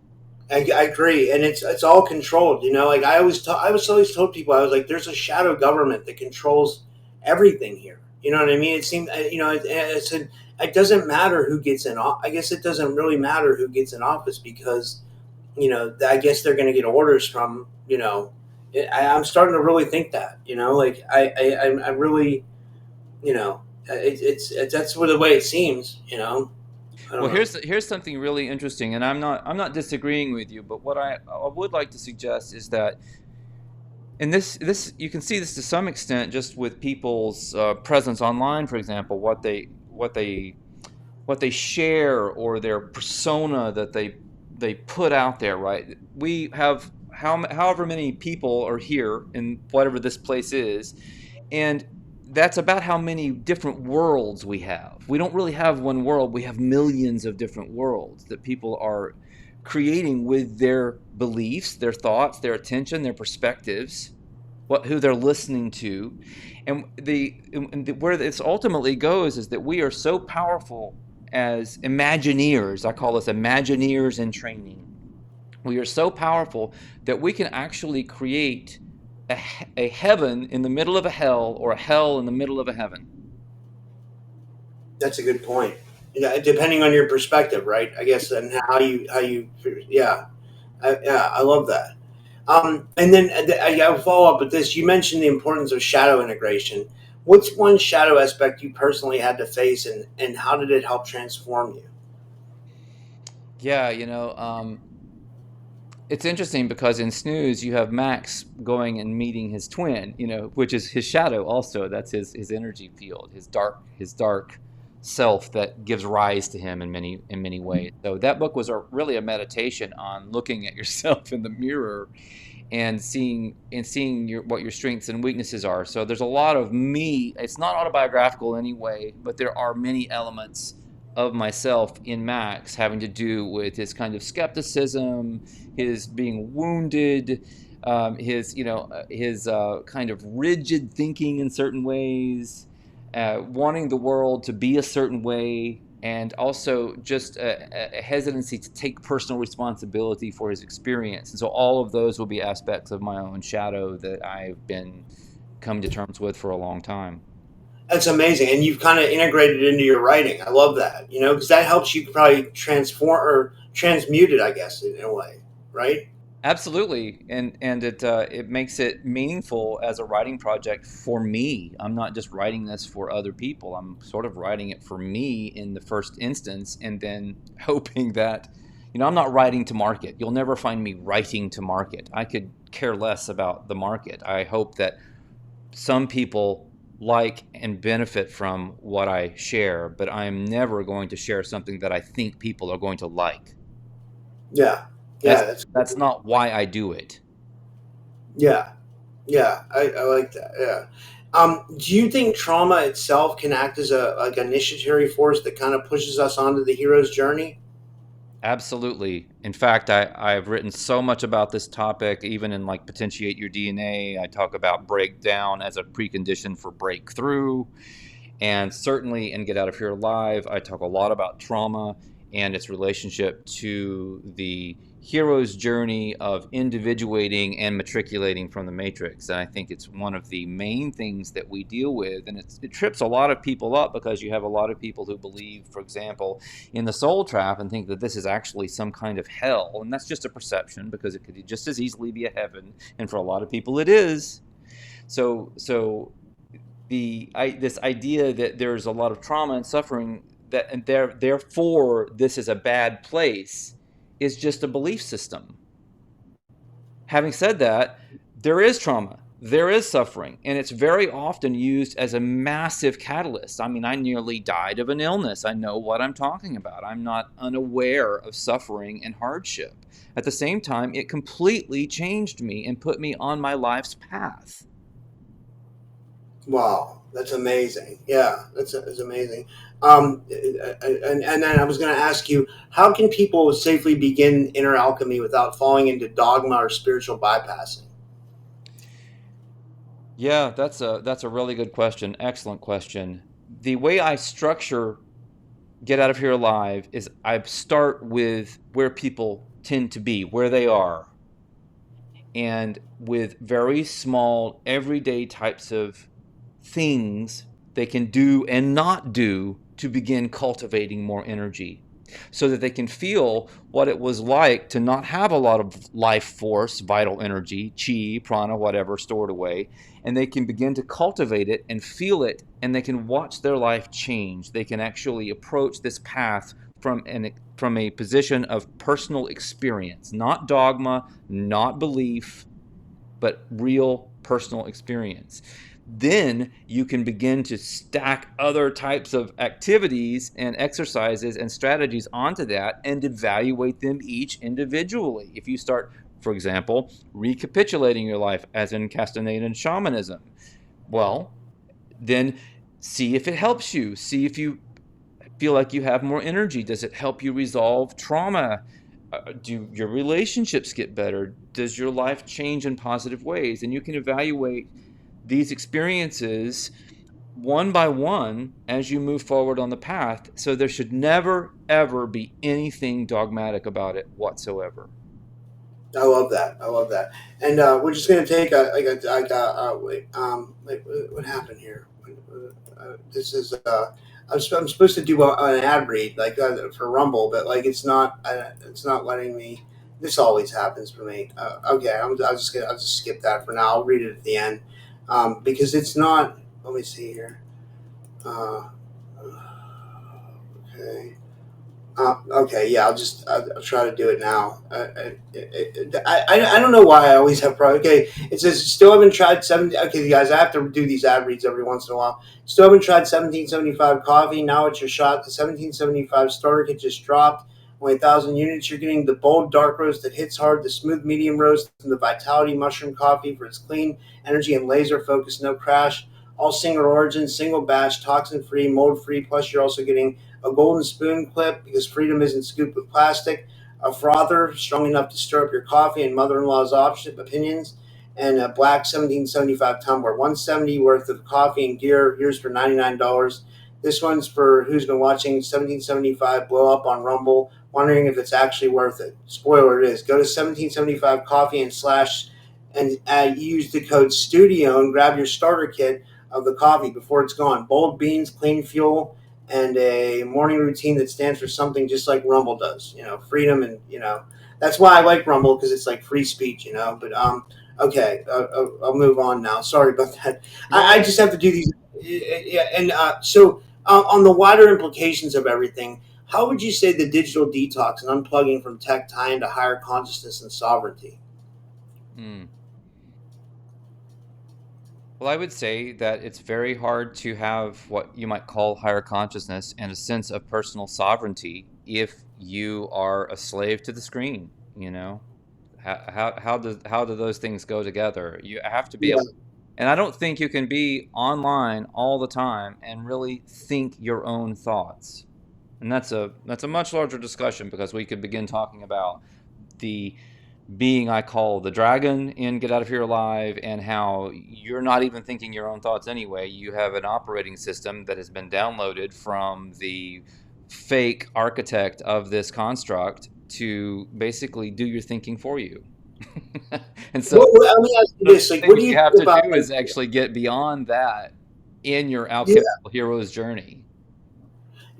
I agree, and it's all controlled. Like I was always told people, I was like, there's a shadow government that controls everything here. You know what I mean? It seemed, it doesn't matter who gets in. I guess it doesn't really matter who gets in office because I guess they're going to get orders from. I'm starting to really think that. Like I really, it's that's the way it seems. I don't Well, know. here's something really interesting, and I'm not disagreeing with you, but what I would like to suggest is that, and this you can see this to some extent just with people's presence online, for example, what they share or their persona that they put out there, right? We have however many people are here in whatever this place is, and that's about how many different worlds we have. We don't really have one world, we have millions of different worlds that people are creating with their beliefs, their thoughts, their attention, their perspectives, who they're listening to. And where this ultimately goes is that we are so powerful as Imagineers. I call us Imagineers in training. We are so powerful that we can actually create a heaven in the middle of a hell, or a hell in the middle of a heaven. That's a good point. Yeah, depending on your perspective, right? I guess, and how you yeah, I love that. And then I'll follow up with this. You mentioned the importance of shadow integration. What's one shadow aspect you personally had to face, and how did it help transform you? Yeah, it's interesting because in Snooze you have Max going and meeting his twin, which is his shadow also. That's his energy field, his dark self that gives rise to him in many ways. So that book was really a meditation on looking at yourself in the mirror and seeing what your strengths and weaknesses are. So there's a lot of me. It's not autobiographical anyway, but there are many elements of myself in Max having to do with his kind of skepticism, his being wounded, his kind of rigid thinking in certain ways, wanting the world to be a certain way, and also just a hesitancy to take personal responsibility for his experience. And so all of those will be aspects of my own shadow that I've been come to terms with for a long time. That's amazing, and you've kind of integrated it into your writing. I love that. Because that helps you probably transform or transmute it, I guess, in a way, right? Absolutely, and it makes it meaningful as a writing project for me. I'm not just writing this for other people. I'm sort of writing it for me in the first instance, and then hoping that, I'm not writing to market. You'll never find me writing to market. I could care less about the market. I hope that some people like and benefit from what I share, but I am never going to share something that I think people are going to like. Yeah, That's yeah, that's that's not why I do it. yeah, yeah. I like that. Yeah. Do you think trauma itself can act as a like an initiatory force that kind of pushes us onto the hero's journey? Absolutely. In fact, I've written so much about this topic, even in like Potentiate Your DNA. I talk about breakdown as a precondition for breakthrough. And certainly in Get Out of Here Alive, I talk a lot about trauma and its relationship to the hero's journey of individuating and matriculating from the matrix. And I think it's one of the main things that we deal with. And it trips a lot of people up because you have a lot of people who believe, for example, in the soul trap and think that this is actually some kind of hell. And that's just a perception, because it could just as easily be a heaven. And for a lot of people, it is. So this idea that there's a lot of trauma and suffering, that and therefore this is a bad place, is just a belief system. Having said that, there is trauma, there is suffering, and it's very often used as a massive catalyst. I mean, I nearly died of an illness. I know what I'm talking about. I'm not unaware of suffering and hardship. At the same time, it completely changed me and put me on my life's path. Wow, that's amazing. Yeah, that's amazing. And then I was going to ask you, how can people safely begin inner alchemy without falling into dogma or spiritual bypassing? Yeah, that's a really good question. Excellent question. The way I structure Get Out of Here Alive is I start with where people tend to be, where they are, and with very small, everyday types of things they can do and not do to begin cultivating more energy, so that they can feel what it was like to not have a lot of life force, vital energy, chi, prana, whatever, stored away, and they can begin to cultivate it and feel it, and they can watch their life change. They can actually approach this path from a position of personal experience, not dogma, not belief, but real personal experience. Then you can begin to stack other types of activities and exercises and strategies onto that and evaluate them each individually. If you start, for example, recapitulating your life, as in Castaneda shamanism, well, then see if it helps you. See if you feel like you have more energy. Does it help you resolve trauma? Do your relationships get better? Does your life change in positive ways? And you can evaluate these experiences one by one as you move forward on the path. So there should never, ever be anything dogmatic about it whatsoever. I love that. I love that. And we're just going to take wait, wait, what happened here? This is I'm supposed to do an ad read like for Rumble, but like it's not letting me. This always happens for me. Okay, I'll just skip that for now. I'll read it at the end because it's not. Let me see here. Uh, okay. Okay, yeah, I'll try to do it now. I don't know why I always have problems. Okay, it says still haven't tried 70. Okay, guys, I have to do these ad reads every once in a while. Still haven't tried 1775 coffee. Now it's your shot. The 1775 starter kit just dropped. Only 1,000 units. You're getting the bold dark roast that hits hard, the smooth medium roast, and the vitality mushroom coffee for its clean energy and laser focus, no crash. All single origin, single batch, toxin free, mold free. Plus, you're also getting a golden spoon clip because freedom isn't scooped with plastic, a frother strong enough to stir up your coffee and mother-in-law's opinions, and a black 1775 tumbler. 170 worth of coffee and gear. Here's for $99. This one's for who's been watching 1775 blow up on Rumble, wondering if it's actually worth it. Spoiler, it is. Go to 1775 coffee and use the code STUDIO and grab your starter kit of the coffee before it's gone. Bold beans, clean fuel, and a morning routine that stands for something just like Rumble does. You know, freedom and That's why I like Rumble, because it's like free speech, you know. But okay, I'll move on now. Sorry about that. I Yeah. just have to do these. Yeah, and so on the wider implications of everything, how would you say the digital detox and unplugging from tech tie into higher consciousness and sovereignty? Mm. Well, I would say that it's very hard to have what you might call higher consciousness and a sense of personal sovereignty if you are a slave to the screen, you know? How do those things go together? You have to be Yeah. able, and I don't think you can be online all the time and really think your own thoughts. And that's a much larger discussion because we could begin talking about the being I call the dragon in Get Out of Here Alive, and how you're not even thinking your own thoughts anyway. You have an operating system that has been downloaded from the fake architect of this construct to basically do your thinking for you. And so Let me ask you the this: like, what things do you you have think to about do like? is actually get beyond that in your Yeah. alchemical hero's journey.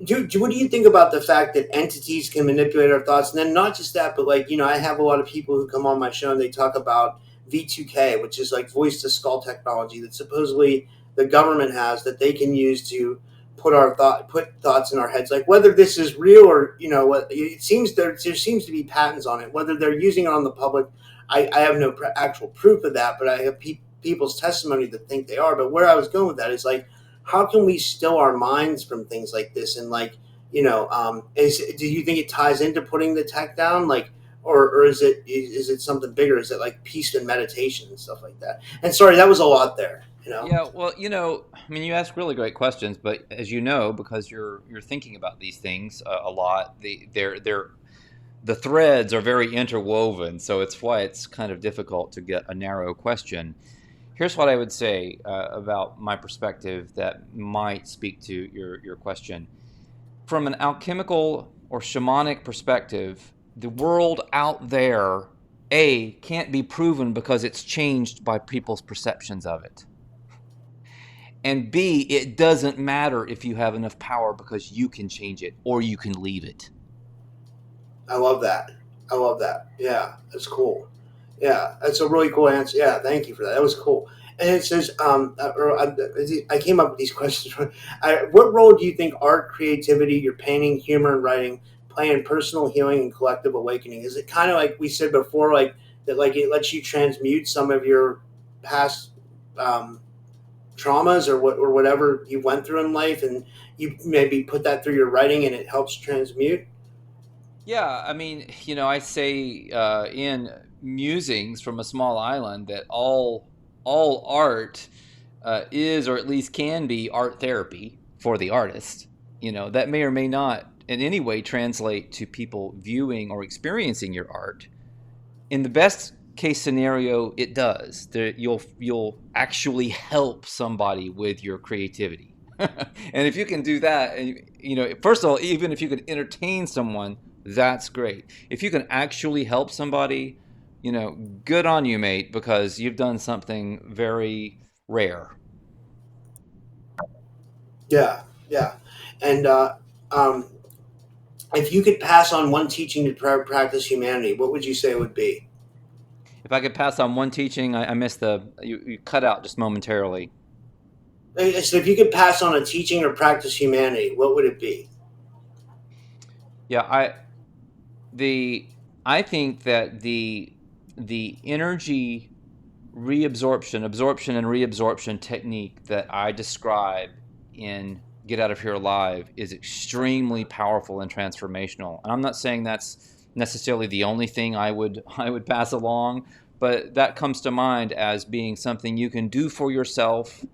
What do you think about the fact that entities can manipulate our thoughts? And then not just that, but like, I have a lot of people who come on my show and they talk about V2K, which is like voice to skull technology that supposedly the government has, that they can use to put thoughts in our heads. Like, whether this is real or, what it seems, there seems to be patents on it. Whether they're using it on the public, I have no actual proof of that, but I have people's testimony that think they are. But where I was going with that is like, how can we still our minds from things like this? And like, do you think it ties into putting the tech down, like, or is it something bigger? Is it like peace and meditation and stuff like that? And sorry, that was a lot there, Yeah, well, I mean, you ask really great questions, but as you know, because you're thinking about these things a lot, the threads are very interwoven, so it's why it's kind of difficult to get a narrow question. Here's what I would say about my perspective that might speak to your question. From an alchemical or shamanic perspective, the world out there, A, can't be proven because it's changed by people's perceptions of it. And B, it doesn't matter if you have enough power because you can change it or you can leave it. I love that. I love that. Yeah, that's cool. Yeah, that's a really cool answer. Yeah, thank you for that. That was cool. And it says, I came up with these questions. What role do you think art, creativity, your painting, humor, and writing play in personal healing and collective awakening? Is it kind of like we said before, like that, like it lets you transmute some of your past um, traumas or whatever you went through in life, and you maybe put that through your writing, and it helps transmute? Yeah, I mean, I say in Musings from a Small Island that all art is, or at least can be, art therapy for the artist. That may or may not in any way translate to people viewing or experiencing your art. In the best case scenario, it does. You'll actually help somebody with your creativity. And if you can do that, and first of all, even if you can entertain someone, that's great. If you can actually help somebody, good on you, mate, because you've done something very rare. Yeah, yeah. And um, if you could pass on one teaching to practice humanity, what would you say it would be? If I could pass on one teaching, I missed you cut out just momentarily. So if you could pass on a teaching or practice humanity, what would it be? Yeah, the I think that the energy reabsorption, absorption, and reabsorption technique that I describe in Get Out of Here Alive is extremely powerful and transformational. And I'm not saying that's necessarily the only thing I would pass along, but that comes to mind as being something you can do for yourself,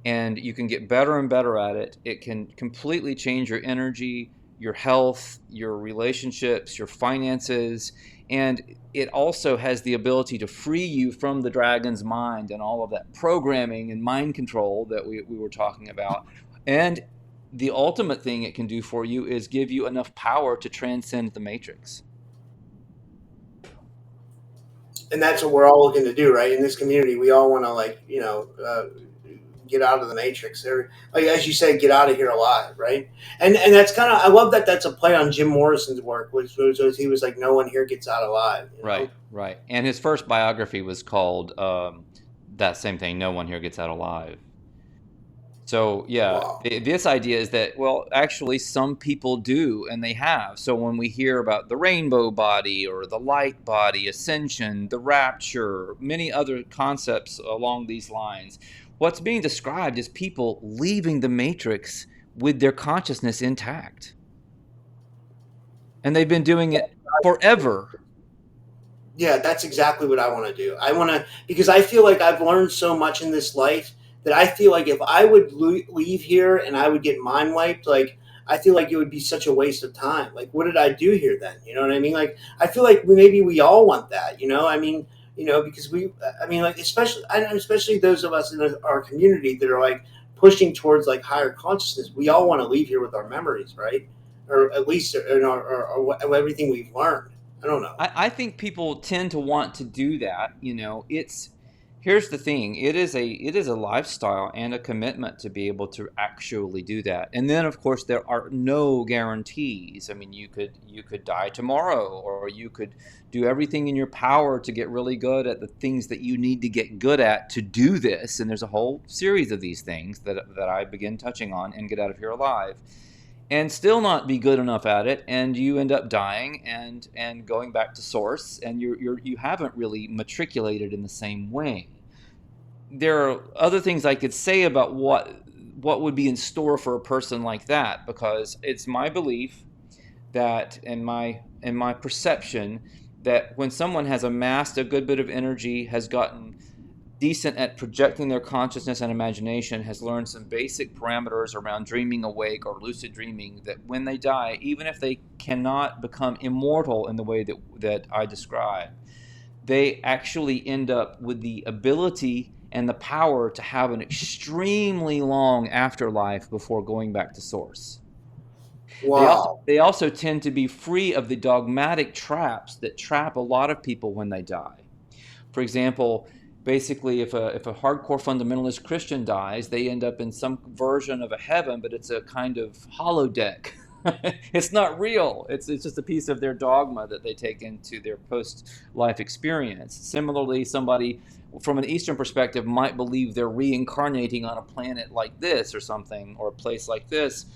and you can get better and better at it. It can completely change your energy, your health, your relationships, your finances, and it also has the ability to free you from the dragon's mind and all of that programming and mind control that we were talking about. And the ultimate thing it can do for you is give you enough power to transcend the matrix. And that's what we're all looking to do, right? In this community, we all want to, like, get out of the matrix. They're like, as you say, get out of here alive, right? And that's kind of, I love that that's a play on Jim Morrison's work, which was he was like, no one here gets out alive, you Right, know? right. And his first biography was called that same thing, No One Here Gets Out Alive. So, yeah, Wow. this idea is that, well, actually, some people do, and they have. So, when we hear about the rainbow body or the light body, ascension, the rapture, many other concepts along these lines, what's being described is people leaving the matrix with their consciousness intact. And they've been doing it forever. Yeah, that's exactly what I want to do. I want to, because I feel like I've learned so much in this life that I feel like if I would leave here and I would get mind wiped, like I feel like it would be such a waste of time. Like, what did I do here then? You know what I mean? Like, I feel like maybe we all want that. You know, I mean, because I mean, like especially those of us in our community that are like pushing towards like higher consciousness. We all want to leave here with our memories, right? Or at least in or everything we've learned. I don't know. I think people tend to want to do that. It's here's the thing. It is a lifestyle and a commitment to be able to actually do that. And then of course there are no guarantees. I mean, you could die tomorrow, or you could do everything in your power to get really good at the things that you need to get good at to do this. And there's a whole series of these things that I begin touching on and Get Out of Here Alive, and still not be good enough at it, and you end up dying and going back to source, and you haven't really matriculated in the same way. There are other things I could say about what would be in store for a person like that, because it's my belief that, in my perception, that when someone has amassed a good bit of energy, has gotten decent at projecting their consciousness and imagination, has learned some basic parameters around dreaming awake or lucid dreaming, that when they die, even if they cannot become immortal in the way that I describe, they actually end up with the ability and the power to have an extremely long afterlife before going back to source. They also Wow. they also tend to be free of the dogmatic traps that trap a lot of people when they die. For example, basically, if a hardcore fundamentalist Christian dies, they end up in some version of a heaven, but it's a kind of holodeck. It's not real. It's just a piece of their dogma that they take into their post-life experience. Similarly, somebody from an Eastern perspective might believe they're reincarnating on a planet like this or something, or a place like this,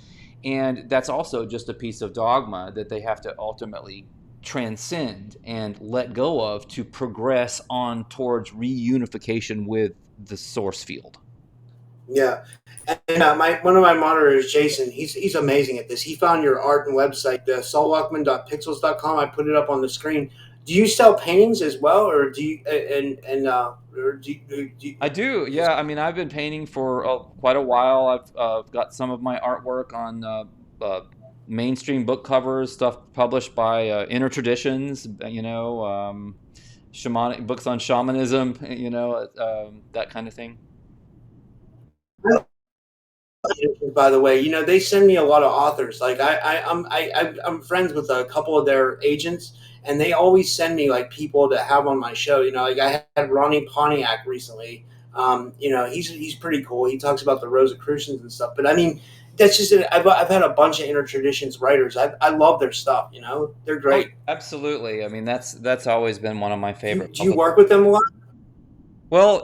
and that's also just a piece of dogma that they have to ultimately transcend and let go of to progress on towards reunification with the source field. Yeah, and my one of my moderators, Jason, he's amazing at this. He found your art and website, saulluckman.pixels.com. I put it up on the screen. Do you sell paintings as well, or do you or I do, is, yeah. I mean, I've been painting for quite a while. I've got some of my artwork on mainstream book covers, stuff published by Inner Traditions, shamanic books on shamanism, that kind of thing. by the way, they send me a lot of authors. Like I'm friends with a couple of their agents, and they always send me like people to have on my show. Like I had Ronnie Pontiac recently. He's pretty cool. He talks about the Rosicrucians and stuff. But I mean, that's just it. I've had a bunch of inner traditions writers. I love their stuff. They're Oh, great. absolutely. I mean, that's always been one of my Do you, favorite do you public. work with them a lot? Well,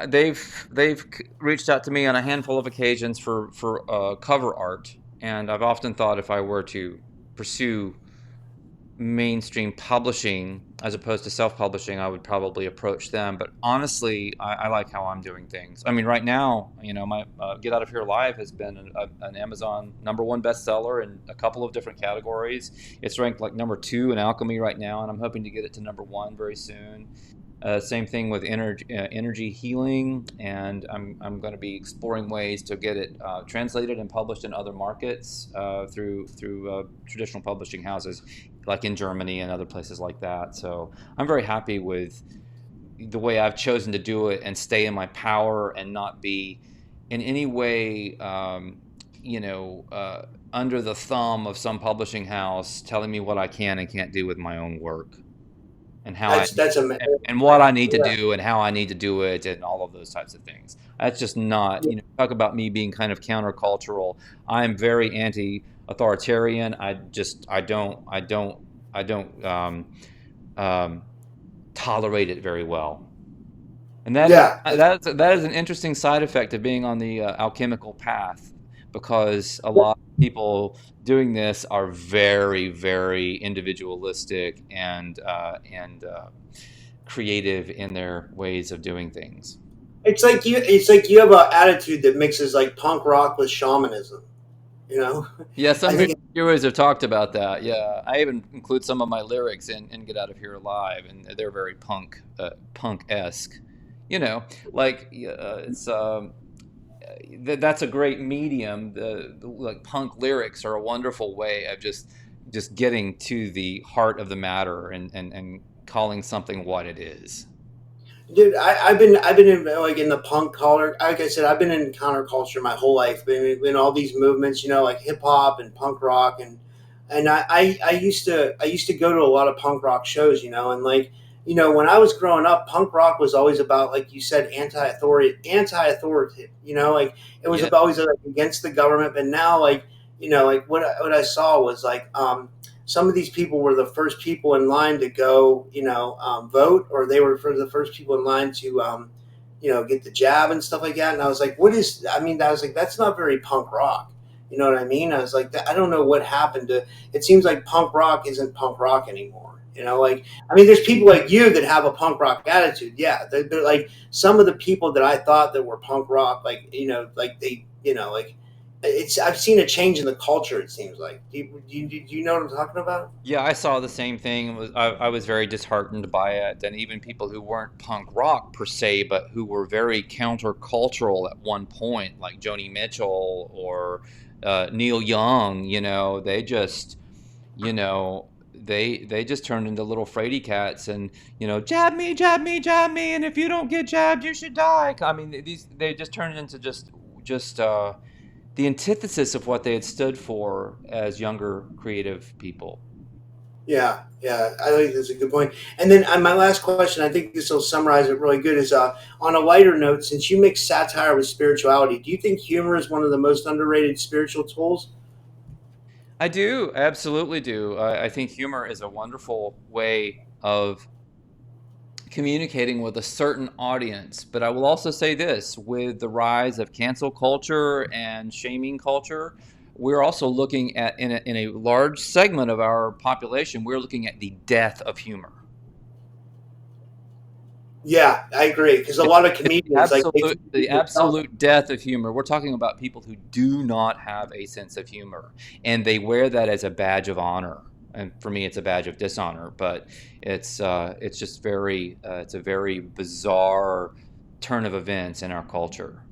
they've reached out to me on a handful of occasions for cover art, and I've often thought if I were to pursue mainstream publishing as opposed to self-publishing, I would probably approach them. But honestly, I like how I'm doing things. I mean, right now, my Get Out of Here Live has been an Amazon #1 bestseller in a couple of different categories. It's ranked like #2 in alchemy right now, and I'm hoping to get it to #1 very soon. Same thing with energy healing, and I'm going to be exploring ways to get it translated and published in other markets through traditional publishing houses, like in Germany and other places like that. So I'm very happy with the way I've chosen to do it and stay in my power and not be in any way, under the thumb of some publishing house telling me what I can and can't do with my own work. and how I That's a and what I need to yeah. do and how I need to do it and all of those types of things. That's just not, talk about me being kind of countercultural. I'm very anti-authoritarian. I don't um, tolerate it very well. And Yeah, that is an interesting side effect of being on the alchemical path, because a lot of people doing this are very, very individualistic and creative in their ways of doing things. it's like you have an attitude that mixes like punk rock with shamanism. You know, Yeah, I some of your think viewers have talked about that. Yeah, I even include some of my lyrics in "Get Out of Here Alive," and they're very punk-esque. You know, like it's that's a great medium. The like punk lyrics are a wonderful way of just getting to the heart of the matter and calling something what it is. dude, I've been in like in the punk color. Like I said, I've been in counterculture my whole life. Been in all these movements, you know, like hip hop and punk rock, and I used to go to a lot of punk rock shows, you know, and like you know when I was growing up, punk rock was always about like you said anti authoritative. You know, like it was Yeah, about always like, against the government. But now like you know like what I saw was like some of these people were the first people in line to go, you know, vote, or they were for the first people in line to, you know, get the jab and stuff like that. And I was like, what is? I mean, I was like, that's not very punk rock. You know what I mean? I was like, I don't know what happened to. It seems like punk rock isn't punk rock anymore. You know, like I mean, there's people like you that have a punk rock attitude. Yeah, they're like some of the people that I thought that were punk rock, like you know, like they, you know, like it's. I've seen a change in the culture. It seems like. Do you know what I'm talking about? yeah, I saw the same thing. I was very disheartened by it, and even people who weren't punk rock per se, but who were very countercultural at one point, like Joni Mitchell or Neil Young. They just turned into little fraidy cats, and jab me, jab me, jab me, and if you don't get jabbed, you should die. I mean, they just turned into just the antithesis of what they had stood for as younger creative people. Yeah, yeah, I think that's a good point. And then my last question, I think this will summarize it really good, is on a lighter note, since you mix satire with spirituality, do you think humor is one of the most underrated spiritual tools? I do, I absolutely do. I think humor is a wonderful way of communicating with a certain audience. But I will also say this, with the rise of cancel culture and shaming culture, we're also looking at, in a large segment of our population, we're looking at the death of humor. Yeah, I agree. Because a lot of comedians, like, they Absolute, the absolute death of humor. We're talking about people who do not have a sense of humor, and they wear that as a badge of honor. And for me, it's a badge of dishonor. But it's just it's a very bizarre turn of events in our culture.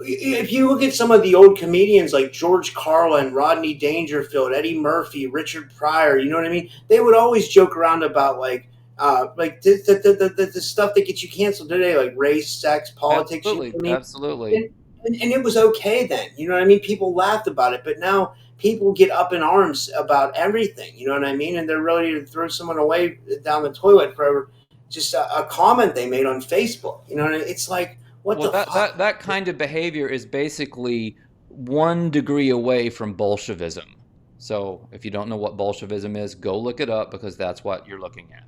if you look at some of the old comedians like George Carlin, Rodney Dangerfield, Eddie Murphy, Richard Pryor, you know what I mean? They would always joke around about like the stuff that gets you canceled today, like race, sex, politics. You know Absolutely, what I mean? absolutely. And it was okay then. You know what I mean? People laughed about it, but now people get up in arms about everything. You know what I mean? And they're ready to throw someone away down the toilet for just a comment they made on Facebook. You know, what I mean? It's like what Well, the fuck. that kind of behavior is basically 1 degree away from Bolshevism. So if you don't know what Bolshevism is, go look it up, because that's what you're looking at.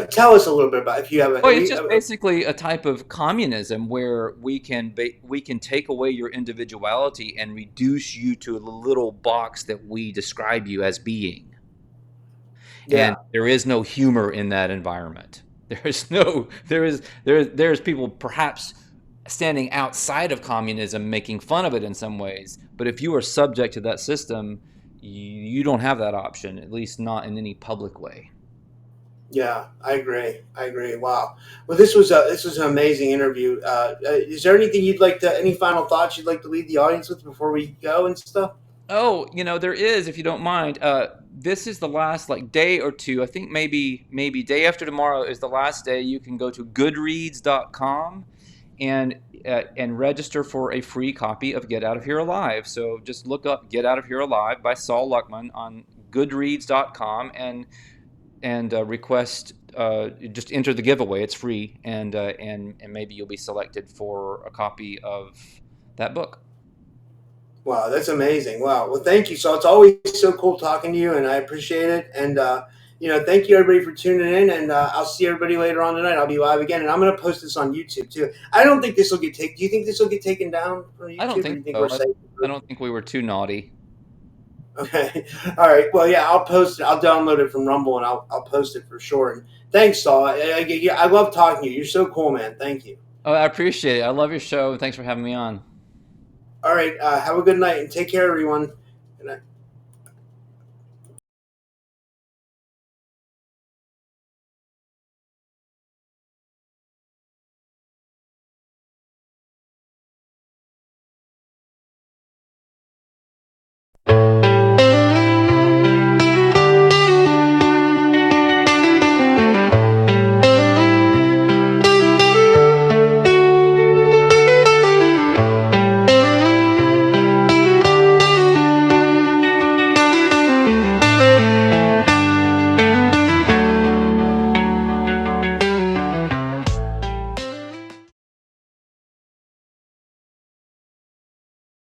Tell us a little bit about if you have Well, it's just basically a type of communism where we can take away your individuality and reduce you to the little box that we describe you as being. And yeah. there is no humor in that environment. There's people perhaps standing outside of communism making fun of it in some ways, but if you are subject to that system, you don't have that option, at least not in any public way. Yeah, I agree. I agree. Wow. Well, this was an amazing interview. Is there anything you'd like to, any final thoughts you'd like to leave the audience with before we go and stuff? Oh, there is, if you don't mind. This is the last like day or two. I think maybe day after tomorrow is the last day. You can go to goodreads.com and register for a free copy of Get Out of Here Alive. So just look up Get Out of Here Alive by Saul Luckman on goodreads.com, and request. Just enter the giveaway. It's free, and maybe you'll be selected for a copy of that book. Wow, that's amazing. Wow. Well, thank you. So it's always so cool talking to you, and I appreciate it. And thank you everybody for tuning in. And I'll see everybody later on tonight. I'll be live again, and I'm going to post this on YouTube too. I don't think this will get taken. Do you think this will get taken down from I don't YouTube, or do think you think so. we're safe? I don't think we were too naughty. Okay. All right. Well, yeah, I'll post it. I'll download it from Rumble, and I'll post it for sure. And thanks, Saul. I love talking to you. You're so cool, man. Thank you. Oh, I appreciate it. I love your show, and thanks for having me on. All right. Have a good night and take care, everyone. Good night.